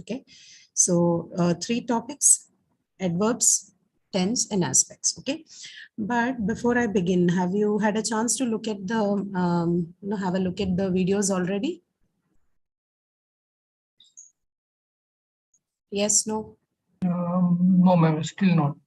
Okay, so three topics: adverbs, tense, and aspects. Okay, but before I begin, have you had a chance to look at the have a look at the videos already? Yes, no? No, ma'am, still not.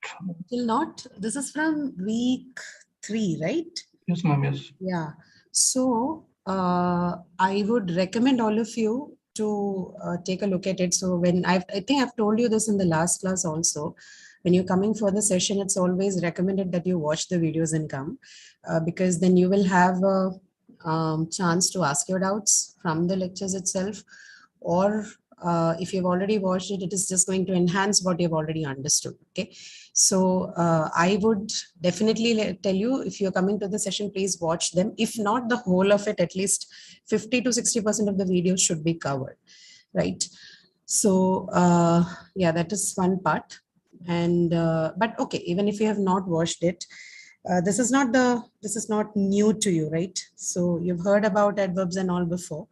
Still not. This is from week 3, right? Yes, ma'am, yes. Yeah. So I would recommend all of you to take a look at it. So when I think I've told you this in the last class also. When you're coming for the session, it's always recommended that you watch the videos and come, because then you will have a chance to ask your doubts from the lectures itself, or if you've already watched it, it is just going to enhance what you've already understood. Okay, so I would definitely tell you, if you're coming to the session, please watch them. If not the whole of it, at least 50 to 60% of the videos should be covered, right? So yeah, that is one part. And but okay, even if you have not watched it, this is not new to you, right? So you've heard about adverbs and all before.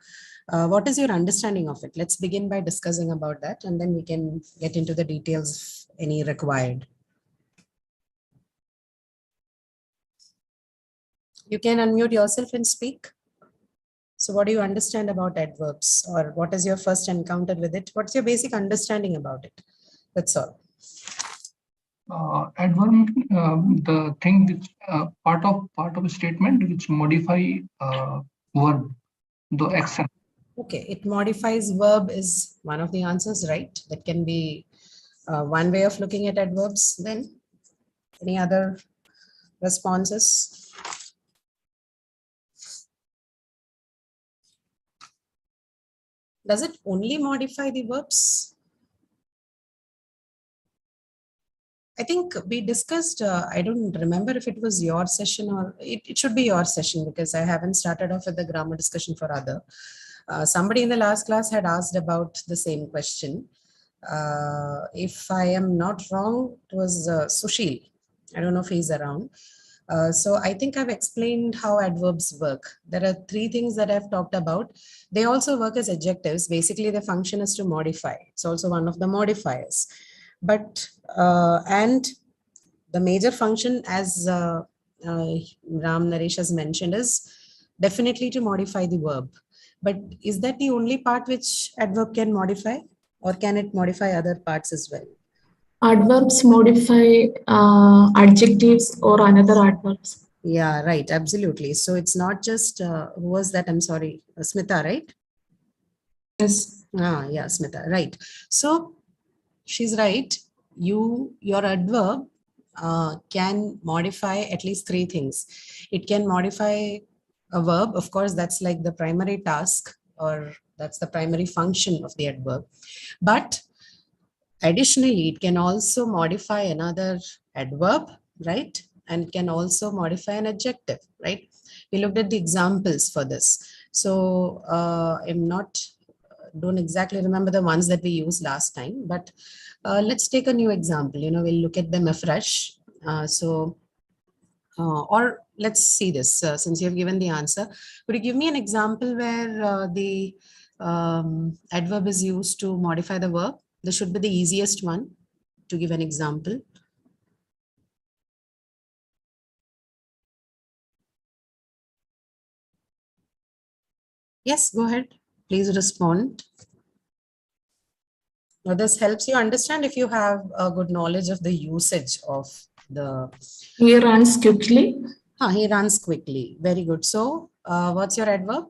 What is your understanding of it? Let's begin by discussing about that, and then we can get into the details if any required. You can unmute yourself and speak. So what do you understand about adverbs, or what is your first encounter with it? What's your basic understanding about it? That's all. Adverb, the thing which part of a statement which modify verb, the action. Okay, it modifies verb is one of the answers, right? That can be one way of looking at adverbs. Then any other responses? Does it only modify the verbs? I think we discussed, I don't remember if it was your session or it should be your session, because I haven't started off with the grammar discussion for other. Somebody in the last class had asked about the same question. If I am not wrong, it was Sushil. I don't know if he's around. So I think I've explained how adverbs work. There are three things that I've talked about. They also work as adjectives. Basically, the function is to modify. It's also one of the modifiers. But, and the major function, as Ram Naresh has mentioned, is definitely to modify the verb. But is that the only part which adverb can modify, or can it modify other parts as well? Adverbs modify adjectives or another adverbs. Yeah, right. Absolutely. So it's not just, who was that? I'm sorry, Smita, right? Yes. Yeah, Smita, right. So she's right. Your adverb can modify at least three things. It can modify a verb. Of course, that's like the primary task, or that's the primary function of the adverb. But additionally, it can also modify another adverb, right? And can also modify an adjective, right? We looked at the examples for this. So don't exactly remember the ones that we used last time, but let's take a new example. We'll look at them afresh. Or let's see this, since you have given the answer. Could you give me an example where the adverb is used to modify the verb? This should be the easiest one to give an example. Yes, go ahead. Please respond. Now, this helps you understand if you have a good knowledge of the usage of the... He runs quickly. He runs quickly. Very good. So what's your adverb?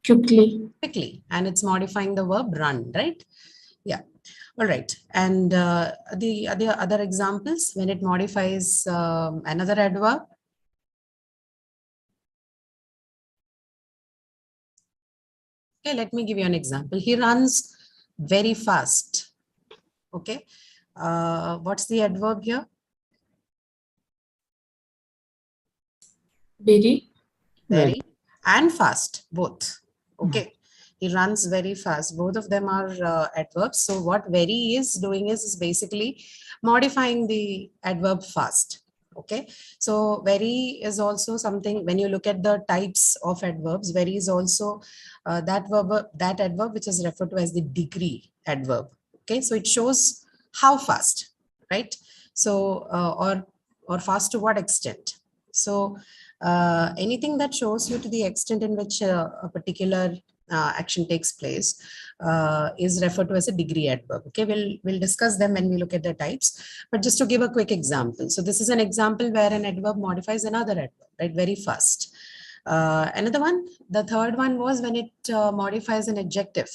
Quickly. Quickly. And it's modifying the verb run, right? Yeah. All right. And the other examples when it modifies another adverb? Okay, let me give you an example. He runs very fast. Okay. What's the adverb here? Very. Very. And fast, both. Okay. He runs very fast. Both of them are adverbs. So what very is doing is basically modifying the adverb fast. Okay, so very is also something, when you look at the types of adverbs, very is also that adverb which is referred to as the degree adverb. Okay, so it shows how fast, right? So or fast to what extent. So anything that shows you to the extent in which a particular action takes place is referred to as a degree adverb. Okay, we'll discuss them when we look at the types, but just to give a quick example. So this is an example where an adverb modifies another adverb, right? Very fast. Another one, the third one was when it modifies an adjective.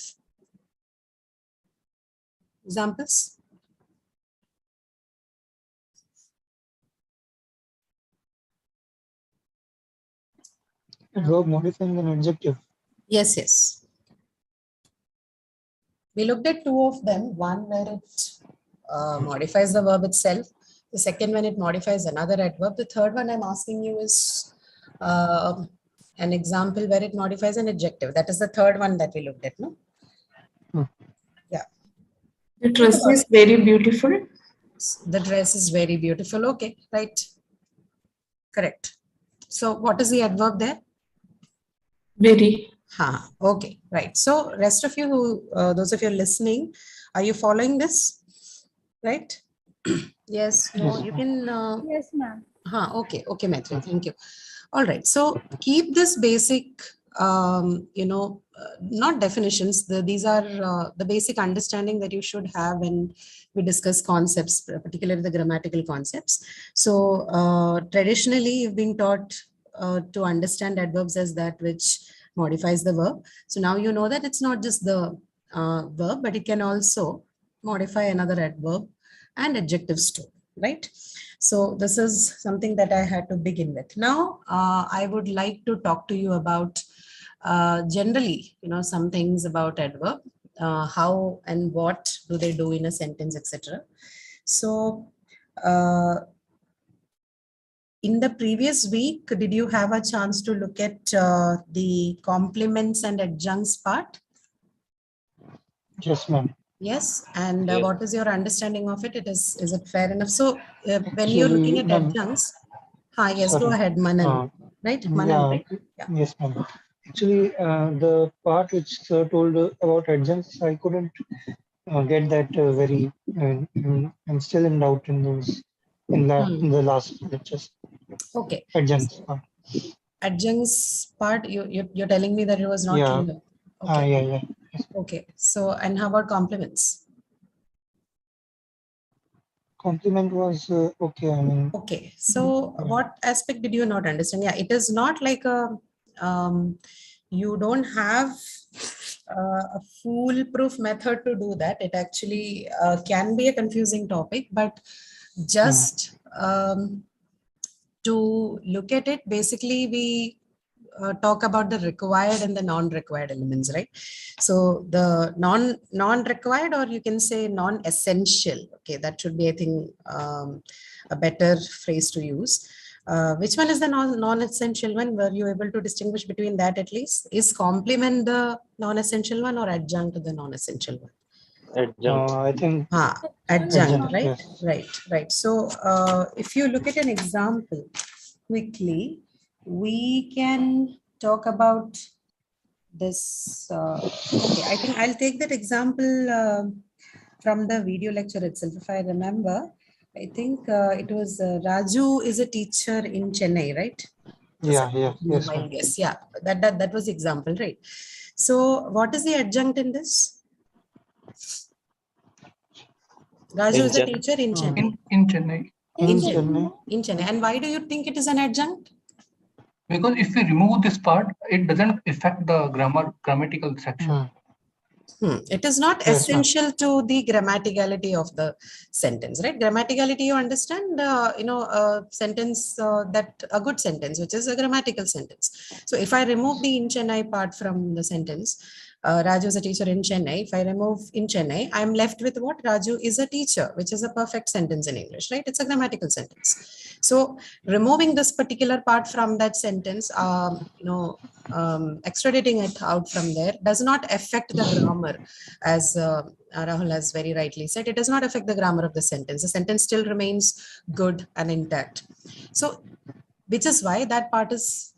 Examples? Adverb modifying an adjective. Yes, yes. We looked at two of them. One where it modifies the verb itself. The second when it modifies another adverb. The third one I'm asking you is an example where it modifies an adjective. That is the third one that we looked at, no? Yeah. The dress is very beautiful. The dress is very beautiful. Okay, right. Correct. So what is the adverb there? Very. Okay, right. So rest of you who, those of you listening, are you following this? Right? Yes, no, Yes, you can. Yes, ma'am. Okay, okay, Maitri, thank you. All right, so keep this basic, not definitions. These are the basic understanding that you should have when we discuss concepts, particularly the grammatical concepts. So traditionally, you've been taught to understand adverbs as that which modifies the verb. So now you know that it's not just the verb, but it can also modify another adverb and adjectives too, right? So this is something that I had to begin with. Now, I would like to talk to you about generally, some things about adverb, how and what do they do in a sentence, etc. So in the previous week, did you have a chance to look at the complements and adjuncts part? Yes, ma'am. Yes, and Yes. what is your understanding of it? Is it fair enough? So when you're looking at Ma'am, adjuncts, yes, go sorry. ahead, Manan, right? Manan, Yeah, right? Yeah. yes, ma'am. Actually, the part which sir told about adjuncts, I couldn't get that very. I'm still in doubt in those in the last lectures. Okay. Adjuncts part. Adjuncts part, you're telling me that it was not Yeah. clear. Okay. Yeah. Yes. Okay. So, and how about complements? Compliment was okay. I mean, Okay. So, what aspect did you not understand? Yeah, it is not like you don't have a foolproof method to do that. It actually can be a confusing topic, but just to look at it, basically we talk about the required and the non-required elements, right? So the non-required, or you can say non-essential. Okay, that should be, I think, a better phrase to use. Which one is the non-essential one? Were you able to distinguish between that at least? Is complement the non-essential one or adjunct to the non-essential one? Adjunct. I think Adjunct, right? yes. Right. So if you look at an example quickly, we can talk about this. Okay, I think I'll take that example from the video lecture itself. If I remember, I think it was Raju is a teacher in Chennai, right? Yes. Ma'am. Yes, yeah, that was the example, right? So what is the adjunct in this? Raju is a teacher in Chennai. In Chennai. In Chennai. In Chennai. And why do you think it is an adjunct? Because if we remove this part, it doesn't affect the grammatical section. It is not Yes, essential to the grammaticality of the sentence, right? Grammaticality, you understand, a sentence that a good sentence, which is a grammatical sentence. So if I remove the in Chennai part from the sentence, Raju is a teacher in Chennai. If I remove in Chennai, I'm left with what? Raju is a teacher, which is a perfect sentence in English, right? It's a grammatical sentence. So removing this particular part from that sentence, extraditing it out from there does not affect the grammar as Rahul has very rightly said, it does not affect the grammar of the sentence. The sentence still remains good and intact. So, which is why that part is,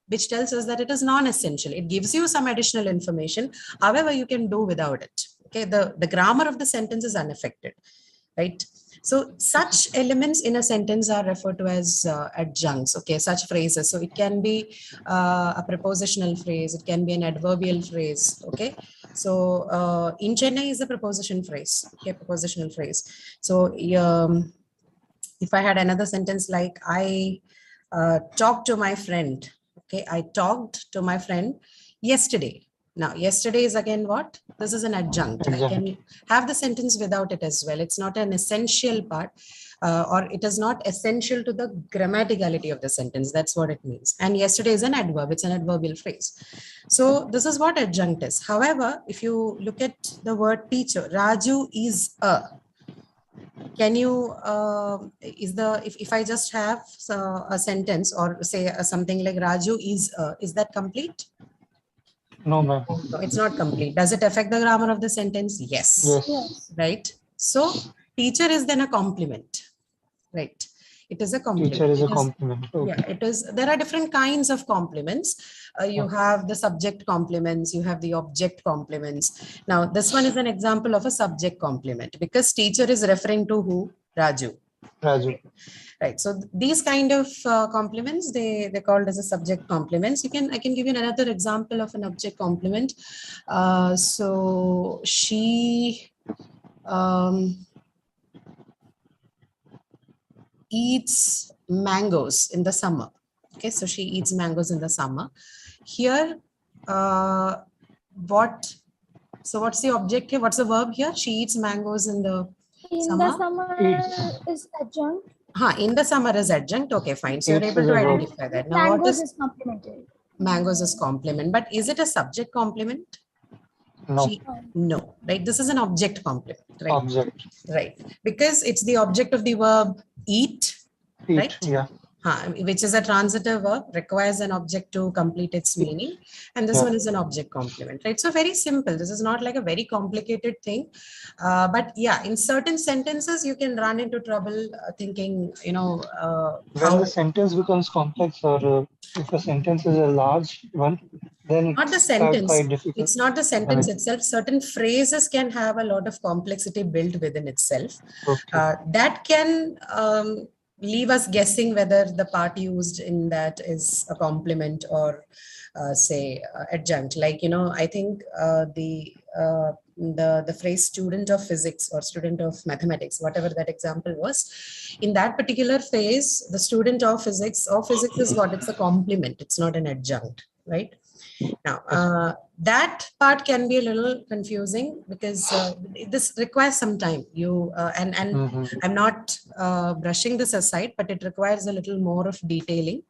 which tells us that it is non-essential. It gives you some additional information. However, you can do without it. Okay, the grammar of the sentence is unaffected, right? So such elements in a sentence are referred to as adjuncts. Okay, such phrases. So it can be a prepositional phrase. It can be an adverbial phrase. Okay, so in Chennai is a preposition phrase. Okay, prepositional phrase. So if I had another sentence like I talked to my friend. Okay, I talked to my friend yesterday. Now, yesterday is again what? This is an adjunct. I can have the sentence without it as well. It's not an essential part, or it is not essential to the grammaticality of the sentence. That's what it means. And yesterday is an adverb. It's an adverbial phrase. So this is what adjunct is. However, if you look at the word teacher, Raju is a. Can you, if I just have a sentence or say something like Raju is that complete? No, ma'am. No, it's not complete. Does it affect the grammar of the sentence? Yes. Yes. Right. So teacher is then a complement, right? It is a complement. Teacher is a complement. Okay. Yeah, it is. There are different kinds of complements. You have the subject complements, you have the object complements. Now, this one is an example of a subject complement because teacher is referring to who? Raju. Raju. Right. So these kind of complements, they're called as a subject complements. I can give you another example of an object complement. So she eats mangoes in the summer. Okay, so she eats mangoes in the summer. Here, what's the object here? What's the verb here? She eats mangoes in the summer. In the summer is adjunct. In the summer is adjunct. Okay, fine. So you're able to identify that. Now, Mangoes is complementary. Mangoes is complement, but is it a subject complement? No. No, right? This is an object complement, right? Object. Right, because it's the object of the verb eat, right? Yeah. Which is a transitive verb, requires an object to complete its meaning. And this one is an object complement, right? So very simple. This is not like a very complicated thing. But yeah, in certain sentences, you can run into trouble thinking, when the sentence becomes complex or if a sentence is a large one, then not the it's sentence. quite difficult. It's not the sentence itself. Certain phrases can have a lot of complexity built within itself. Okay. That can leave us guessing whether the part used in that is a complement or say adjunct. Like, I think the phrase student of physics or student of mathematics, whatever that example was, in that particular phrase, the student of physics is what? It's a complement. It's not an adjunct, right? Now, that part can be a little confusing because this requires some time. I'm not brushing this aside, but it requires a little more of detailing.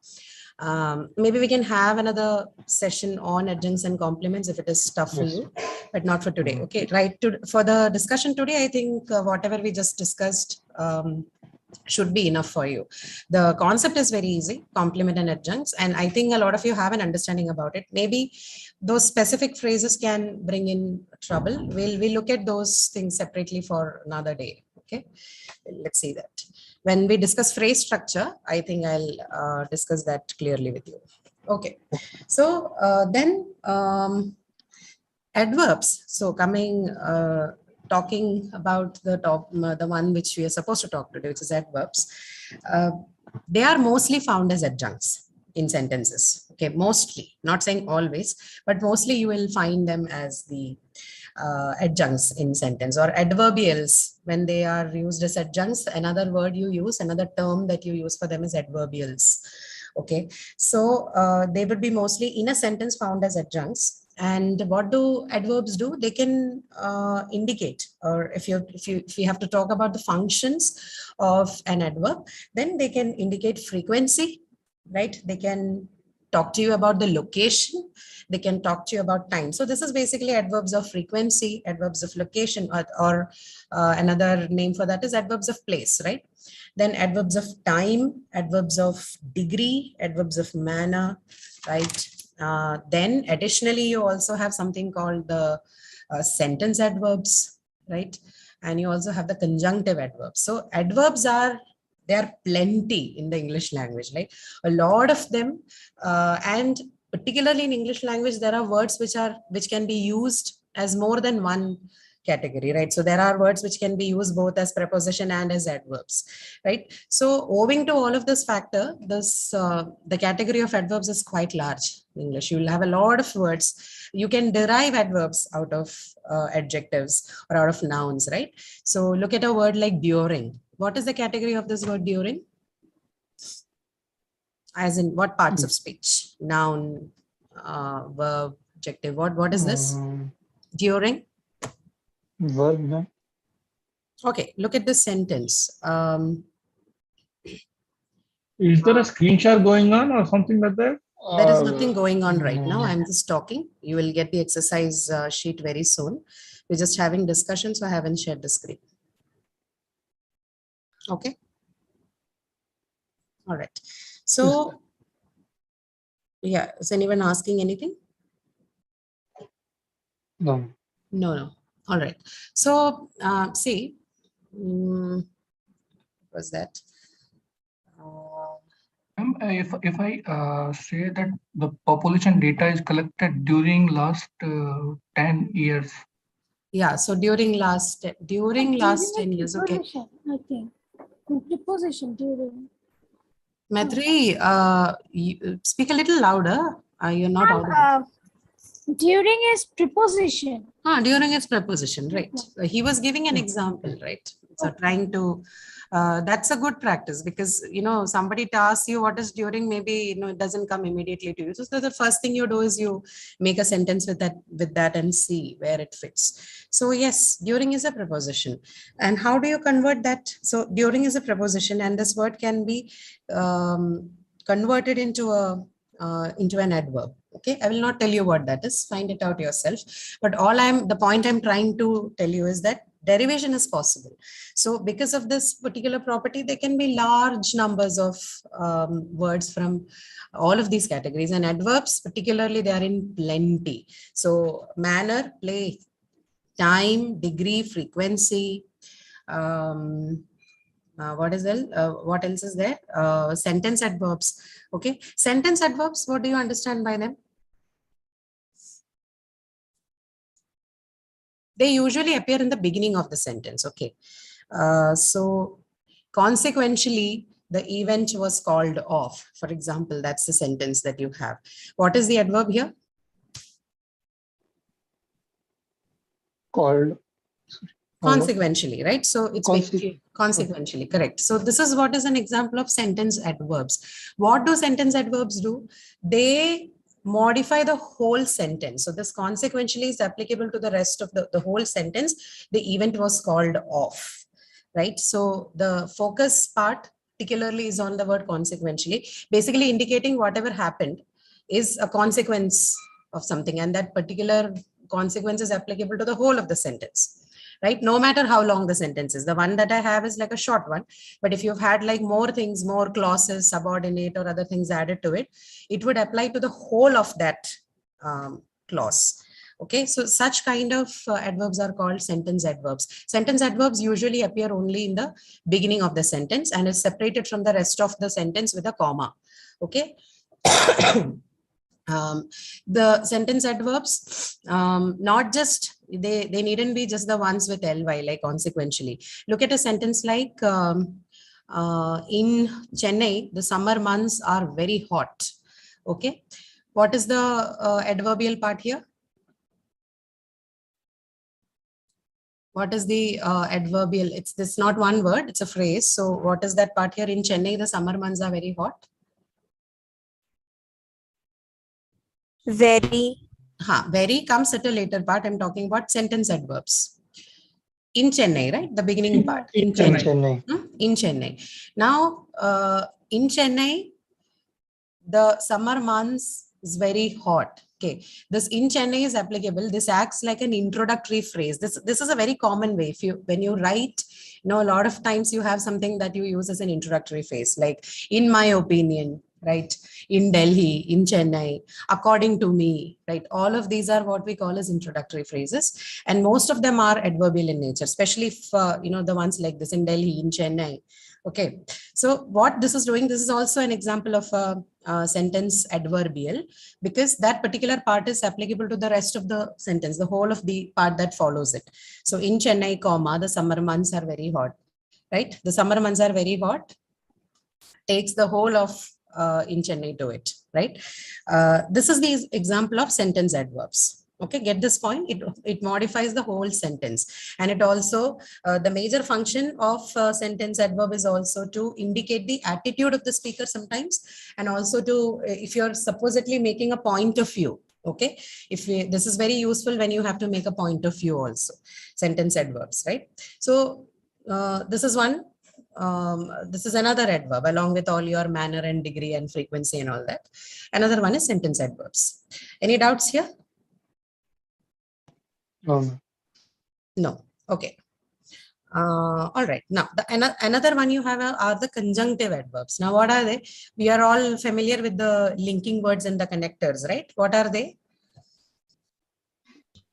Maybe we can have another session on adjuncts and complements if it is tough for you, but not for today. Okay, right. For the discussion today, I think whatever we just discussed should be enough for you. The concept is very easy, complement and adjuncts, and I think a lot of you have an understanding about it. Maybe those specific phrases can bring in trouble. We'll look at those things separately for another day. Okay, let's see that. When we discuss phrase structure, I think I'll discuss that clearly with you. Okay, so then adverbs. So talking about the one which we are supposed to talk today, which is adverbs. They are mostly found as adjuncts in sentences. Okay, mostly, not saying always, but mostly you will find them as the adjuncts in sentence, or adverbials. When they are used as adjuncts, another word you use, another term that you use for them is adverbials. Okay, so they would be mostly in a sentence found as adjuncts. And what do adverbs do? They can indicate, or if you have to talk about the functions of an adverb, then they can indicate frequency, right? They can talk to you about the location. They can talk to you about time. So this is basically adverbs of frequency, adverbs of location, or another name for that is adverbs of place, right? Then adverbs of time, adverbs of degree, adverbs of manner, right? Then additionally, you also have something called the sentence adverbs, right? And you also have the conjunctive adverbs. So adverbs are, there are plenty in the English language, like a lot of them. And particularly in English language, there are words which can be used as more than one category, right? So there are words which can be used both as preposition and as adverbs, right? So owing to all of this factor, the category of adverbs is quite large in English. You'll have a lot of words. You can derive adverbs out of adjectives or out of nouns, right? So look at a word like during. What is the category of this word during? As in what parts of speech? Noun, verb, adjective. What is this? During? Verb, no? Okay, look at this sentence. Is there a screen share going on or something like that? There is nothing going on right now. no. I'm just talking. You will get the exercise sheet very soon. We're just having discussion, so I haven't shared the screen. Okay. All right. So, yeah, is anyone asking anything? No. No. All right. So, see, what was that? If I say that the population data is collected during last 10 years. Yeah, so during last 10 years, okay. Preposition, I think. Preposition during. Maitri, you speak a little louder. You're not audible. During is preposition. During its preposition, right? He was giving an example, right? So trying to, that's a good practice because, somebody asks you what is during, maybe, it doesn't come immediately to you. So the first thing you do is you make a sentence with that and see where it fits. So yes, during is a preposition. And how do you convert that? So during is a preposition and this word can be converted into an adverb. Okay, I will not tell you what that is. Find it out yourself. But the point I'm trying to tell you is that derivation is possible. So because of this particular property, there can be large numbers of words from all of these categories, and adverbs, particularly, they are in plenty. So manner, place, time, degree, frequency, what else is there? Sentence adverbs. Okay, sentence adverbs, what do you understand by them? They usually appear in the beginning of the sentence. Okay, so consequentially, the event was called off. For example, that's the sentence that you have. What is the adverb here? Called. Consequentially, right? So it's consequentially, correct. So this is what is an example of sentence adverbs. What do sentence adverbs do? They modify the whole sentence. So this consequentially is applicable to the rest of the whole sentence. The event was called off, right? So the focus part particularly is on the word consequentially, basically indicating whatever happened is a consequence of something, and that particular consequence is applicable to the whole of the sentence. Right? No matter how long the sentence is. The one that I have is like a short one. But if you've had like more things, more clauses, subordinate or other things added to it, it would apply to the whole of that clause. Okay, so such kind of adverbs are called sentence adverbs. Sentence adverbs usually appear only in the beginning of the sentence and is separated from the rest of the sentence with a comma. Okay. The sentence adverbs, not just they needn't be just the ones with ly, like consequentially. Look at a sentence like in Chennai, the summer months are very hot. Okay, what is the adverbial part here? What is the adverbial? It's not one word, it's a phrase. So what is that part here? In Chennai, the summer months are very hot. Very. Very comes at a later part. I'm talking about sentence adverbs. In Chennai, right? The beginning part. In Chennai. In Chennai. Now, in Chennai, the summer months is very hot. Okay. This in Chennai is applicable. This acts like an introductory phrase. This is a very common way. When you write, a lot of times you have something that you use as an introductory phrase, like in my opinion, right? In Delhi, in Chennai, according to me, right? All of these are what we call as introductory phrases. And most of them are adverbial in nature, especially if, the ones like this, in Delhi, in Chennai. Okay. So what this is doing, this is also an example of a sentence adverbial, because that particular part is applicable to the rest of the sentence, the whole of the part that follows it. So in Chennai, comma, the summer months are very hot, right? The summer months are very hot takes the whole of in Chennai to it, right? This is the example of sentence adverbs. Okay, get this point? It modifies the whole sentence. And it also, the major function of sentence adverb is also to indicate the attitude of the speaker sometimes, and also to, if you're supposedly making a point of view, okay, this is very useful when you have to make a point of view also, sentence adverbs, right? So this is one. This is another adverb along with all your manner and degree and frequency and all that. Another one is sentence adverbs. Any doubts here? No. Okay. All right. Now, another one you have are the conjunctive adverbs. Now, what are they? We are all familiar with the linking words and the connectors, right? What are they?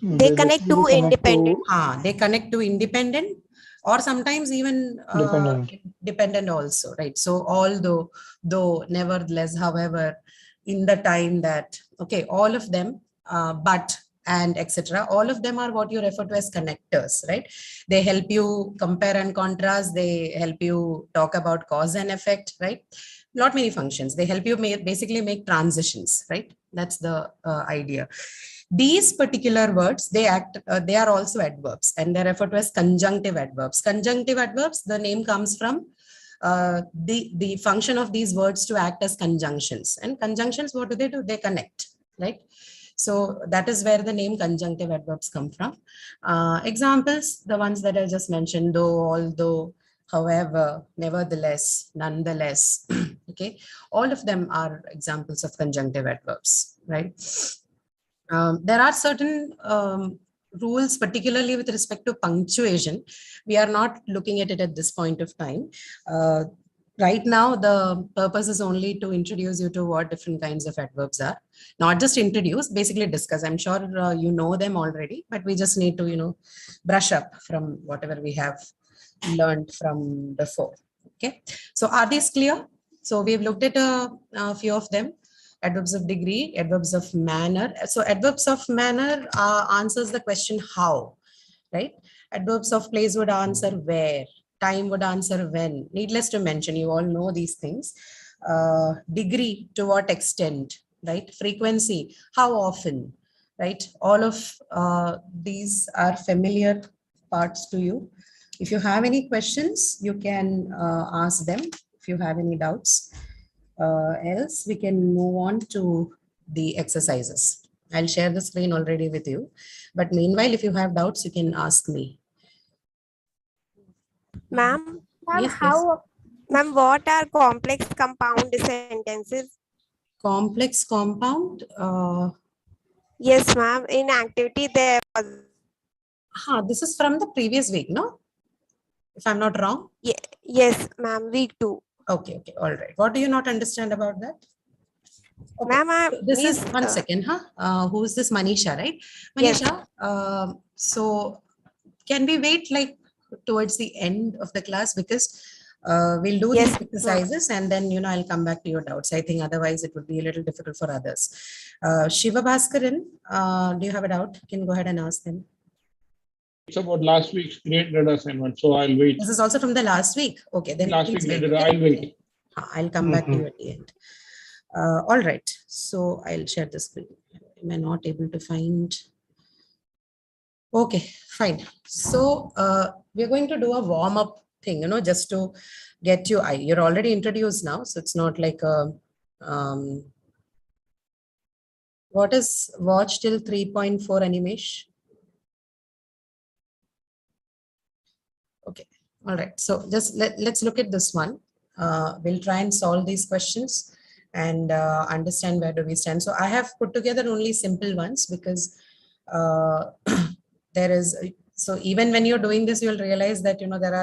They connect to independent. They connect to independent, or sometimes even dependent also, right? So although, though, nevertheless, however, in the time that, okay, all of them, but, and etc. All of them are what you refer to as connectors, right? They help you compare and contrast. They help you talk about cause and effect, right? Lot many functions. They help you basically make transitions, right? That's the idea. These particular words, they are also adverbs, and they're referred to as conjunctive adverbs. Conjunctive adverbs, the name comes from the function of these words to act as conjunctions. And conjunctions, what do? They connect, right? So that is where the name conjunctive adverbs come from. Examples, the ones that I just mentioned, though, although, however, nevertheless, nonetheless, okay, all of them are examples of conjunctive adverbs, right? There are certain rules, particularly with respect to punctuation. We are not looking at it at this point of time. Right now, the purpose is only to introduce you to what different kinds of adverbs are. Not just introduce, basically discuss. I'm sure you know them already, but we just need to, brush up from whatever we have learned from before. Okay, so are these clear? So we've looked at a few of them. Adverbs of degree, adverbs of manner. So adverbs of manner answers the question how, right? Adverbs of place would answer where. Time would answer when. Needless to mention, you all know these things. Degree, to what extent, right? Frequency, how often, right? All of these are familiar parts to you. If you have any questions, you can ask them if you have any doubts. Else we can move on to the exercises. I'll share the screen already with you, but meanwhile, if you have doubts, you can ask me. Ma'am, Yes, ma'am, what are complex compound sentences? Complex compound. Yes, ma'am. In activity there was. This is from the previous week, no? If I'm not wrong. Yes, ma'am. Week 2. Okay. All right. What do you not understand about that? Okay. Ma'am, this is one second, who is this? Manisha, right? Manisha, yes. So can we wait like towards the end of the class, because we'll do these exercises and then I'll come back to your doubts. I think otherwise it would be a little difficult for others. Shiva Bhaskaran, do you have a doubt? You can go ahead and ask them. It's about last week's grade data assignment, so I'll wait. This is also from the last week. Okay, then last week wait. I'll wait. I'll come back to you at the end. All right, so I'll share the screen. Am I not able to find? Okay, fine. So we're going to do a warm-up thing, just to get you. You're already introduced now, so it's not like a. What is watch till 3.4 Animesh? Okay, all right. So just let's look at this one. We'll try and solve these questions and understand where do we stand. So I have put together only simple ones because there is So even when you're doing this, you'll realize that, there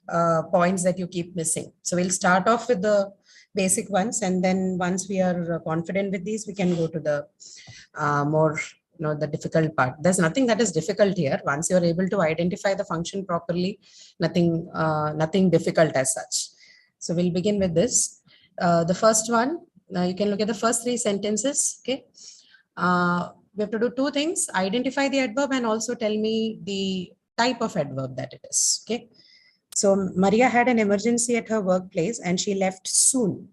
are points that you keep missing. So we'll start off with the basic ones. And then once we are confident with these, we can go to the more, the difficult part. There's nothing that is difficult here. Once you're able to identify the function properly, nothing difficult as such. So we'll begin with this. The first one, you can look at the first 3 sentences. Okay. We have to do 2 things: identify the adverb and also tell me the type of adverb that it is. Okay. So Maria had an emergency at her workplace and she left soon.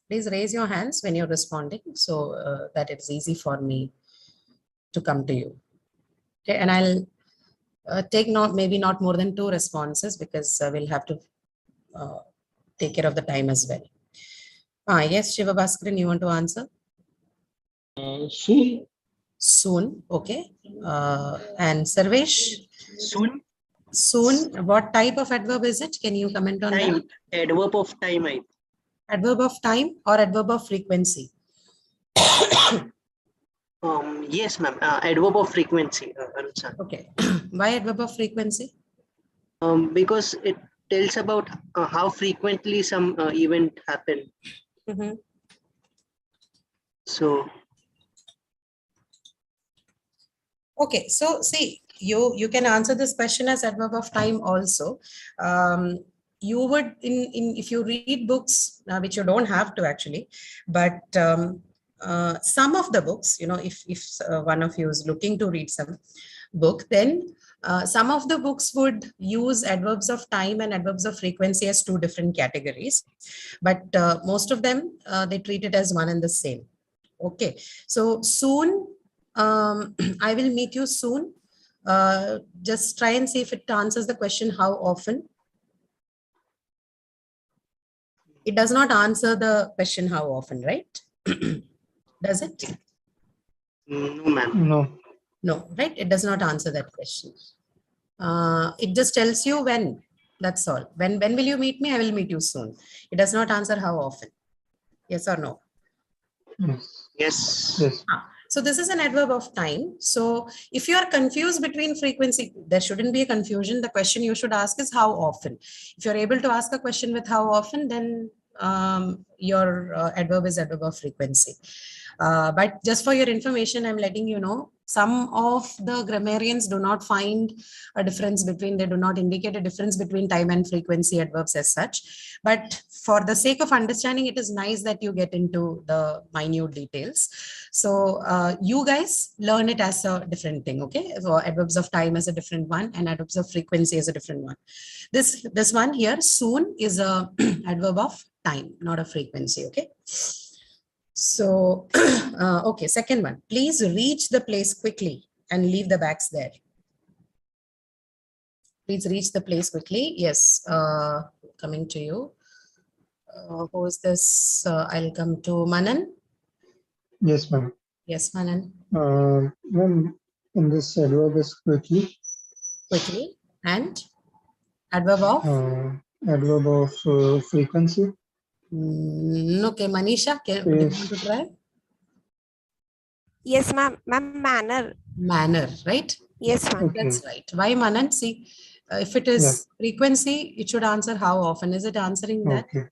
Please raise your hands when you're responding so that it's easy for me to come to you. Okay. And I'll take maybe not more than 2 responses because we'll have to take care of the time as well. Yes, Shiva Bhaskaran, you want to answer? Soon. Soon. Okay. And Sarvesh? Soon. Soon. What type of adverb is it? Can you comment on Time. that? Adverb of time. Adverb of time or adverb of frequency? Yes, ma'am. Adverb of frequency. I'm sorry. Okay. Why adverb of frequency? Because it tells about how frequently some event happen. Mm-hmm. So. Okay. So see, you can answer this question as adverb of time also. You would if you read books, which you don't have to actually, but some of the books, if one of you is looking to read some book, then some of the books would use adverbs of time and adverbs of frequency as 2 different categories, but most of them they treat it as one and the same. Okay, so soon, I will meet you soon. Just try and see if it answers the question how often. It does not answer the question how often, right? Does it? No, ma'am. No. No, right? It does not answer that question. It just tells you when. That's all. When will you meet me? I will meet you soon. It does not answer how often. Yes or no? Yes. Yes. Yes. So this is an adverb of time. So if you are confused between frequency, there shouldn't be a confusion. The question you should ask is how often. If you're able to ask a question with how often, then your adverb is adverb of frequency. But just for your information, I'm letting you know, some of the grammarians do not find a difference between, they do not indicate a difference between time and frequency adverbs as such. But for the sake of understanding, it is nice that you get into the minute details. So you guys learn it as a different thing, okay? So adverbs of time is a different one and adverbs of frequency is a different one. This one here, soon, is a adverb of time, not a frequency, okay? So, okay, second one, please reach the place quickly and leave the bags there. Please reach the place quickly. Yes, coming to you. Who is this? I'll come to Manan. Yes, ma'am. Yes, Manan. Ma'am, in this adverb is quickly. Quickly. And adverb of? Adverb of frequency. Okay, Manisha, do you want to try? Yes, ma'am. Manner. Manner, right? Yes, ma'am. Okay. That's right. Why, Manan? See, if it is frequency, it should answer how often. Is it answering that? Okay.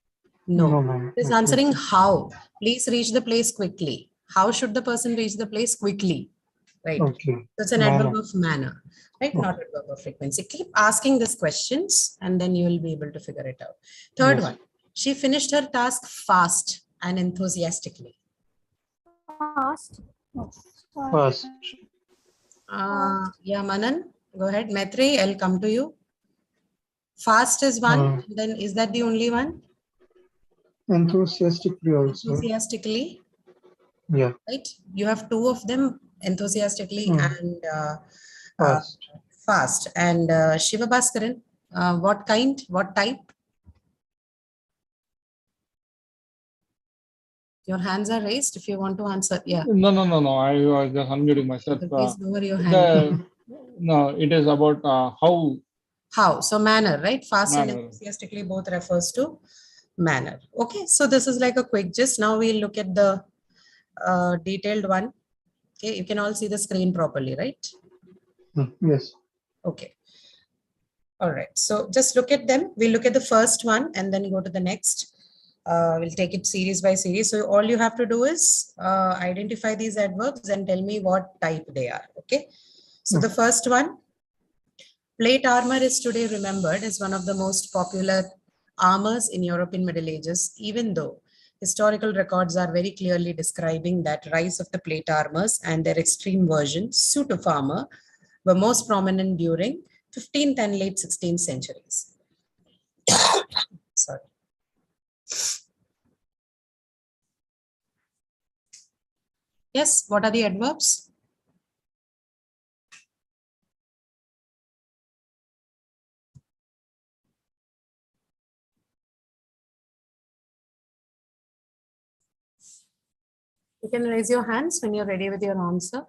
No. No, ma'am. It is answering how. Please reach the place quickly. How should the person reach the place quickly? Right. Okay. That's an adverb of manner, right? Not adverb of frequency. Keep asking these questions and then you will be able to figure it out. Third one, she finished her task fast and enthusiastically. Fast. No. Fast. Yeah, Manan, go ahead. Maitri, I'll come to you. Fast is one. Then is that the only one? Enthusiastically also. Enthusiastically. Yeah. Right. You have 2 of them, enthusiastically and Fast. fast. And Shiva Bhaskaran, what kind? What type? Your hands are raised if you want to answer. Yeah. No. I was just unmuting myself. Please lower your hand. No, it is about how. How? So manner, right? Fast and Manner. enthusiastically both refers to manner. Okay. So this is like a quick gist. Now we'll look at the detailed one. Okay. You can all see the screen properly, right? Yes. Okay. All right. So just look at them. We'll look at the first one and then go to the next. We'll take it series by series. So all you have to do is identify these adverbs and tell me what type they are. Okay. So the first one, plate armor is today remembered as one of the most popular armors in European Middle Ages, even though historical records are very clearly describing that rise of the plate armors and their extreme version, suit of armor, were most prominent during 15th and late 16th centuries. Sorry. Yes, what are the adverbs? You can raise your hands when you're ready with your answer.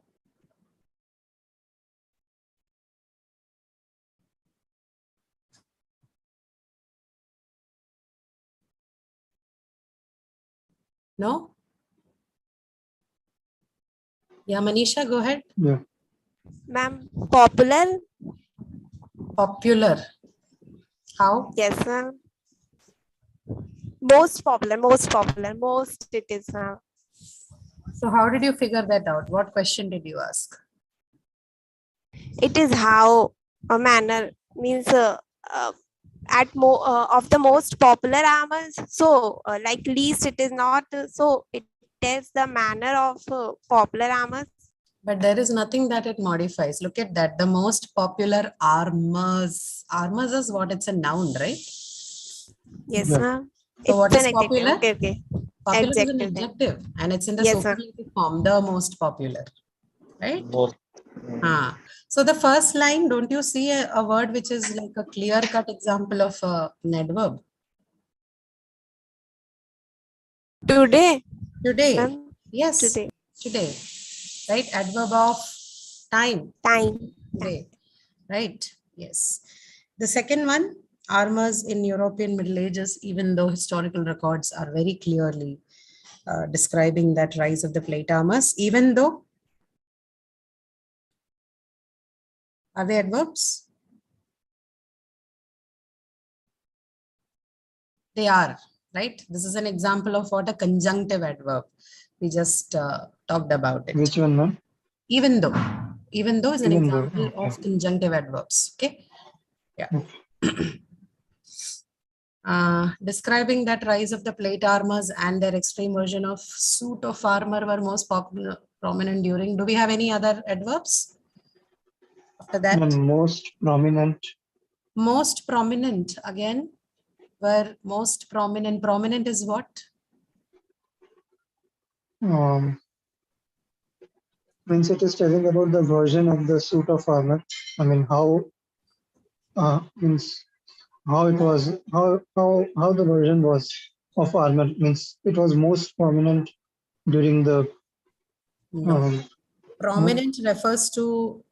No? Yeah, Manisha, go ahead. Yeah. Ma'am, popular? Popular. How? Yes, ma'am. Most popular, most it is, ma'am. So how did you figure that out? What question did you ask? It is how a manner means of the most popular armors. So like least it is not. So it is the manner of popular armors. But there is nothing that it modifies. Look at that. The most popular armors. Armors is what? It's a noun, right? Yes, Yeah. ma'am. So what It's is an adjective. popular? Okay, okay. Popular is an Adjective then. adjective and it's in the Yes, ma'am. superlative form, the most popular, right? So the first line, don't you see a word which is like a clear-cut example of an adverb? Today, Today. ma'am. Yes, Today. today. Right? Adverb of time. Time. Today. Right? Yes. The second one, armors in European Middle Ages, even though historical records are very clearly describing that rise of the plate armors, even though, are they adverbs? They are, right? This is an example of what a conjunctive adverb. We just talked about it. Which one, ma'am? Even though is an Even though, example okay. of conjunctive adverbs. Okay. Yeah. Describing that rise of the plate armors and their extreme version of suit of armor were most prominent during. Do we have any other adverbs after that? The most prominent. Most prominent again. Were most prominent. Prominent is what? Means it is telling about the version of the suit of armor. I mean, how means how it was, how the version was of armor, means it was most prominent during the No. Prominent refers to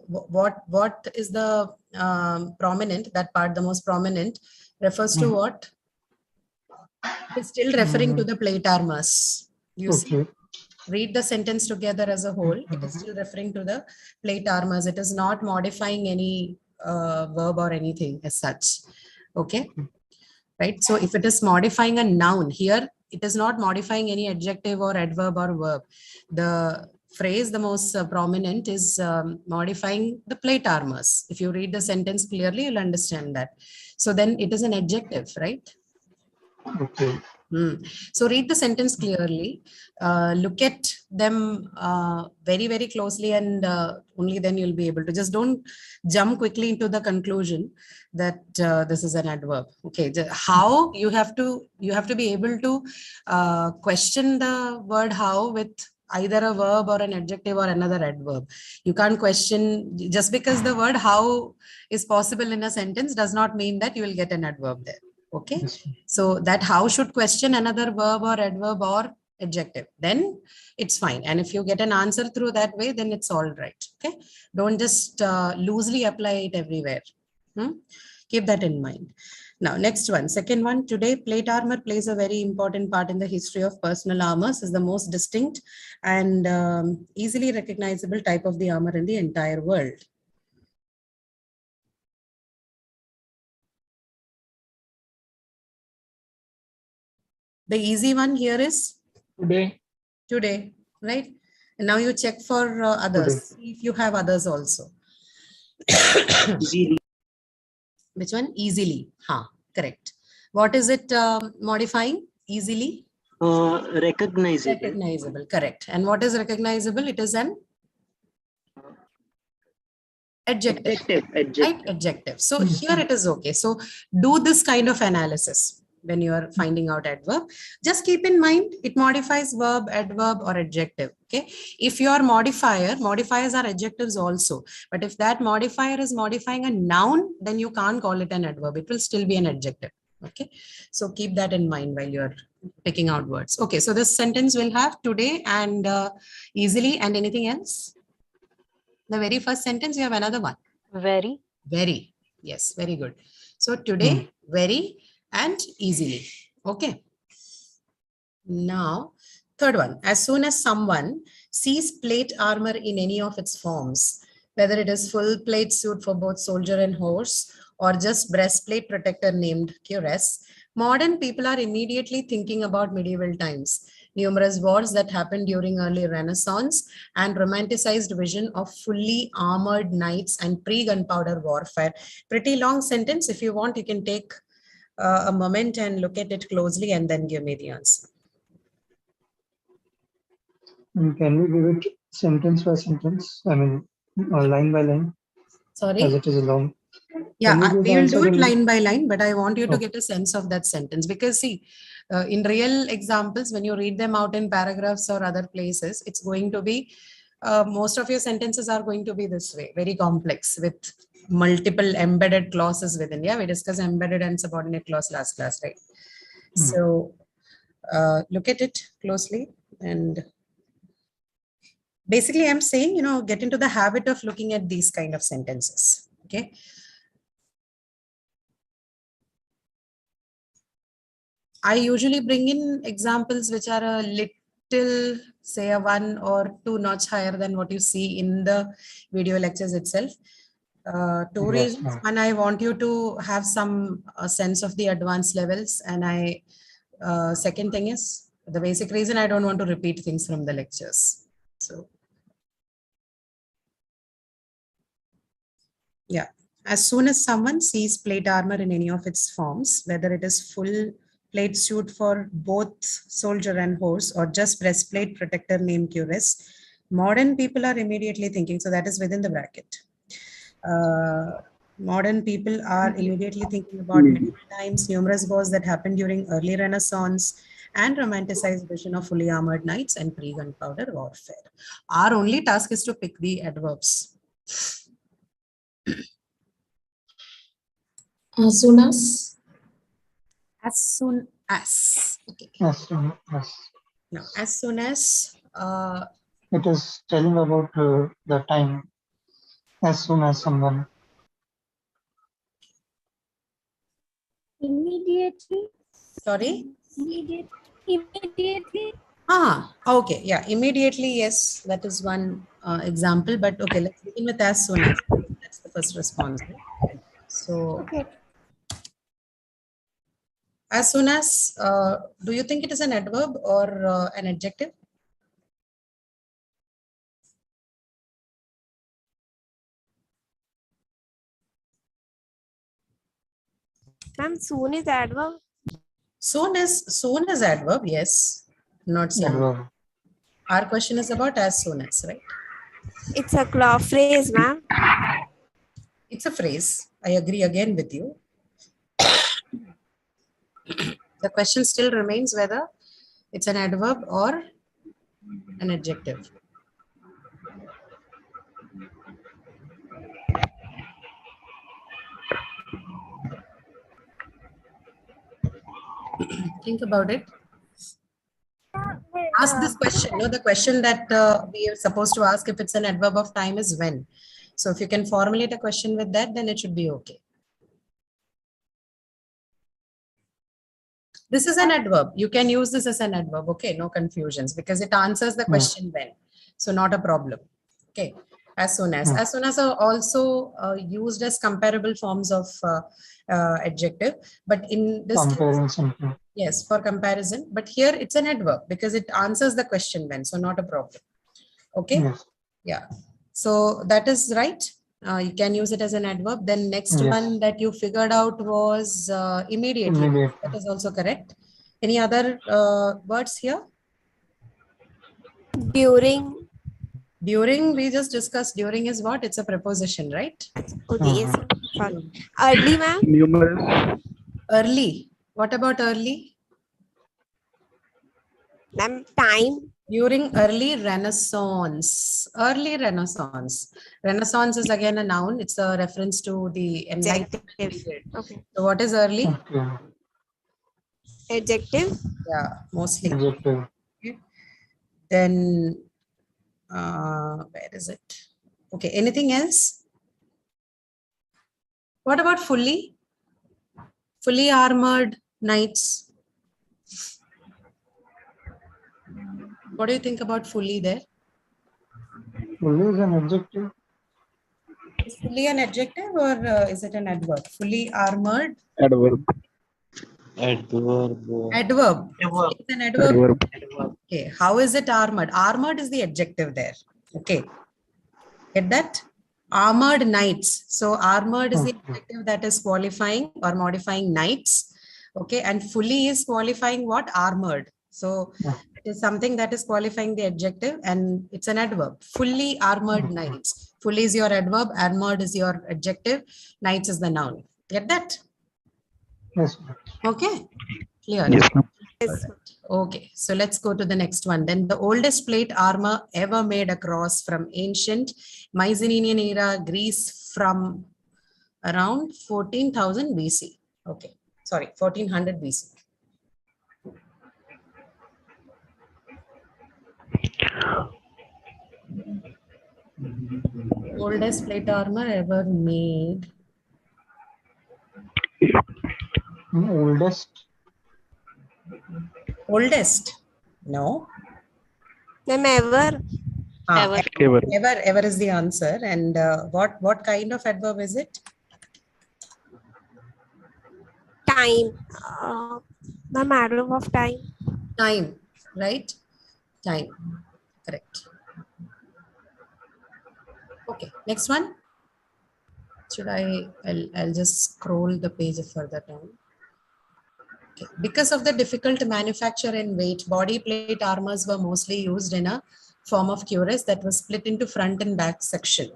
what is the prominent, that part, the most prominent refers to what? It's still referring to the plate armors. You see, okay. read the sentence together as a whole. It is still referring to the plate armors. It is not modifying any verb or anything as such. Okay. Right. So if it is modifying a noun here, it is not modifying any adjective or adverb or verb. The phrase, the most prominent, is modifying the plate armors. If you read the sentence clearly, you'll understand that. So then it is an adjective, right? Okay. So read the sentence clearly, look at them very, very closely, and only then you'll be able to. Just don't jump quickly into the conclusion that this is an adverb. Okay, how you have to be able to question the word how with either a verb or an adjective or another adverb. You can't question, just because the word how is possible in a sentence does not mean that you will get an adverb there. Okay, so that how should question another verb or adverb or adjective, then it's fine. And if you get an answer through that way, then it's all right. Okay, don't just loosely apply it everywhere. Keep that in mind. Now, next one, second one, today plate armor plays a very important part in the history of personal armors. Is the most distinct and easily recognizable type of the armor in the entire world. The easy one here is Today. today, right? And now you check for others. See if you have others also. Easily. Which one? Easily. Correct. What is it modifying? Easily? Recognizable. Recognizable. Correct. And what is recognizable? It is an adjective. Right? Adjective. So here it is okay. So do this kind of analysis when you are finding out adverb. Just keep in mind it modifies verb, adverb, or adjective. Okay. If your modifiers are adjectives also. But if that modifier is modifying a noun, then you can't call it an adverb. It will still be an adjective. Okay. So keep that in mind while you're picking out words. Okay. So this sentence will have today and easily and anything else. The very first sentence, you have another one. Very. Very. Yes, very good. So today, very and easily. Okay. Now, third one. As soon as someone sees plate armor in any of its forms, whether it is full plate suit for both soldier and horse, or just breastplate protector named cuirass, modern people are immediately thinking about medieval times, numerous wars that happened during early Renaissance, and romanticized vision of fully armored knights and pre-gunpowder warfare. Pretty long sentence. If you want, you can take a moment and look at it closely and then give me the answer. Can we give it sentence by sentence? I mean, line by line, Sorry? as it is a long. Yeah, Can we will do it in- line by line, but I want you to Okay. get a sense of that sentence because see, in real examples, when you read them out in paragraphs or other places, it's going to be, most of your sentences are going to be this way, very complex with multiple embedded clauses within. Yeah, we discussed embedded and subordinate clause last class, right? So look at it closely and basically I'm saying, get into the habit of looking at these kind of sentences. Okay. I usually bring in examples which are a little, say a 1 or 2 notch higher than what you see in the video lectures itself. Two reasons. One, I want you to have some sense of the advanced levels. And second thing is the basic reason I don't want to repeat things from the lectures. So, yeah. As soon as someone sees plate armor in any of its forms, whether it is full plate suit for both soldier and horse or just breastplate protector named cuirass, modern people are immediately thinking, so that is within the bracket. Modern people are immediately thinking about medieval times, numerous wars that happened during early Renaissance, and romanticized vision of fully armored knights and pre-gunpowder warfare. Our only task is to pick the adverbs. As soon as. As soon as. Okay. As soon as. Now, as soon as. It is telling about the time. As soon as someone. Immediately. Sorry? Immediately. Okay. Yeah, immediately. Yes, that is one example. But okay, let's begin with as soon as. That's the first response. Right? So, Okay. as soon as, do you think it is an adverb or an adjective? Ma'am, soon is adverb. Soon is adverb, yes. Not soon. Adverb. Our question is about as soon as, right? It's a phrase, ma'am. It's a phrase. I agree again with you. The question still remains whether it's an adverb or an adjective. Think about it. Ask this question. No, the question that we are supposed to ask if it's an adverb of time is when. So if you can formulate a question with that, then it should be okay. This is an adverb. You can use this as an adverb. Okay, no confusions because it answers the question when. So not a problem. Okay. As soon as. As soon as are also used as comparable forms of adjective. But in this case, Comparison. yes, for comparison. But here it's an adverb because it answers the question when, so not a problem. Okay. Yes. Yeah. So that is right. You can use it as an adverb. Then next Yes. one that you figured out was immediately. Immediately. That is also correct. Any other words here? During. During, we just discussed during is what? It's a preposition, right? Okay, yes. Sorry. Early, ma'am. Numerous. Early. What about early? Ma'am, time. During early Renaissance. Early Renaissance. Renaissance is again a noun. It's a reference to the enlightenment Adjective. period. Okay. So what is early? Okay. Adjective. Yeah, mostly. Adjective. Okay. Then where is it? Okay, anything else? What about fully? Fully armored knights. What do you think about fully there? Fully is an adjective. Is fully an adjective or is it an adverb? Fully armored? Adverb. Adverb. Adverb. It's an adverb. Adverb. Okay, how is it armored? Armored is the adjective there. Okay, get that? Armored knights. So armored is the adjective that is qualifying or modifying knights. Okay, and fully is qualifying what? Armored. So it is something that is qualifying the adjective and it's an adverb. Fully armored knights. Fully is your adverb, armored is your adjective, knights is the noun. Get that? Yes. Okay, clear. Yes, ma'am. Yes. Okay, so let's go to the next one. Then the oldest plate armor ever made across from ancient Mycenaean era Greece from around 14,000 BC. Okay, sorry, 1400 BC. Oldest plate armor ever made. Oldest. Oldest? No. Ma'am, ever. Ever. Ever. Ever is the answer. And what kind of adverb is it? Time. Ma'am, adverb of time. Time, right? Time, correct. Okay, next one. Should I'll just scroll the page further down. Okay. Because of the difficult manufacture and weight, body plate armors were mostly used in a form of cuirass that was split into front and back section.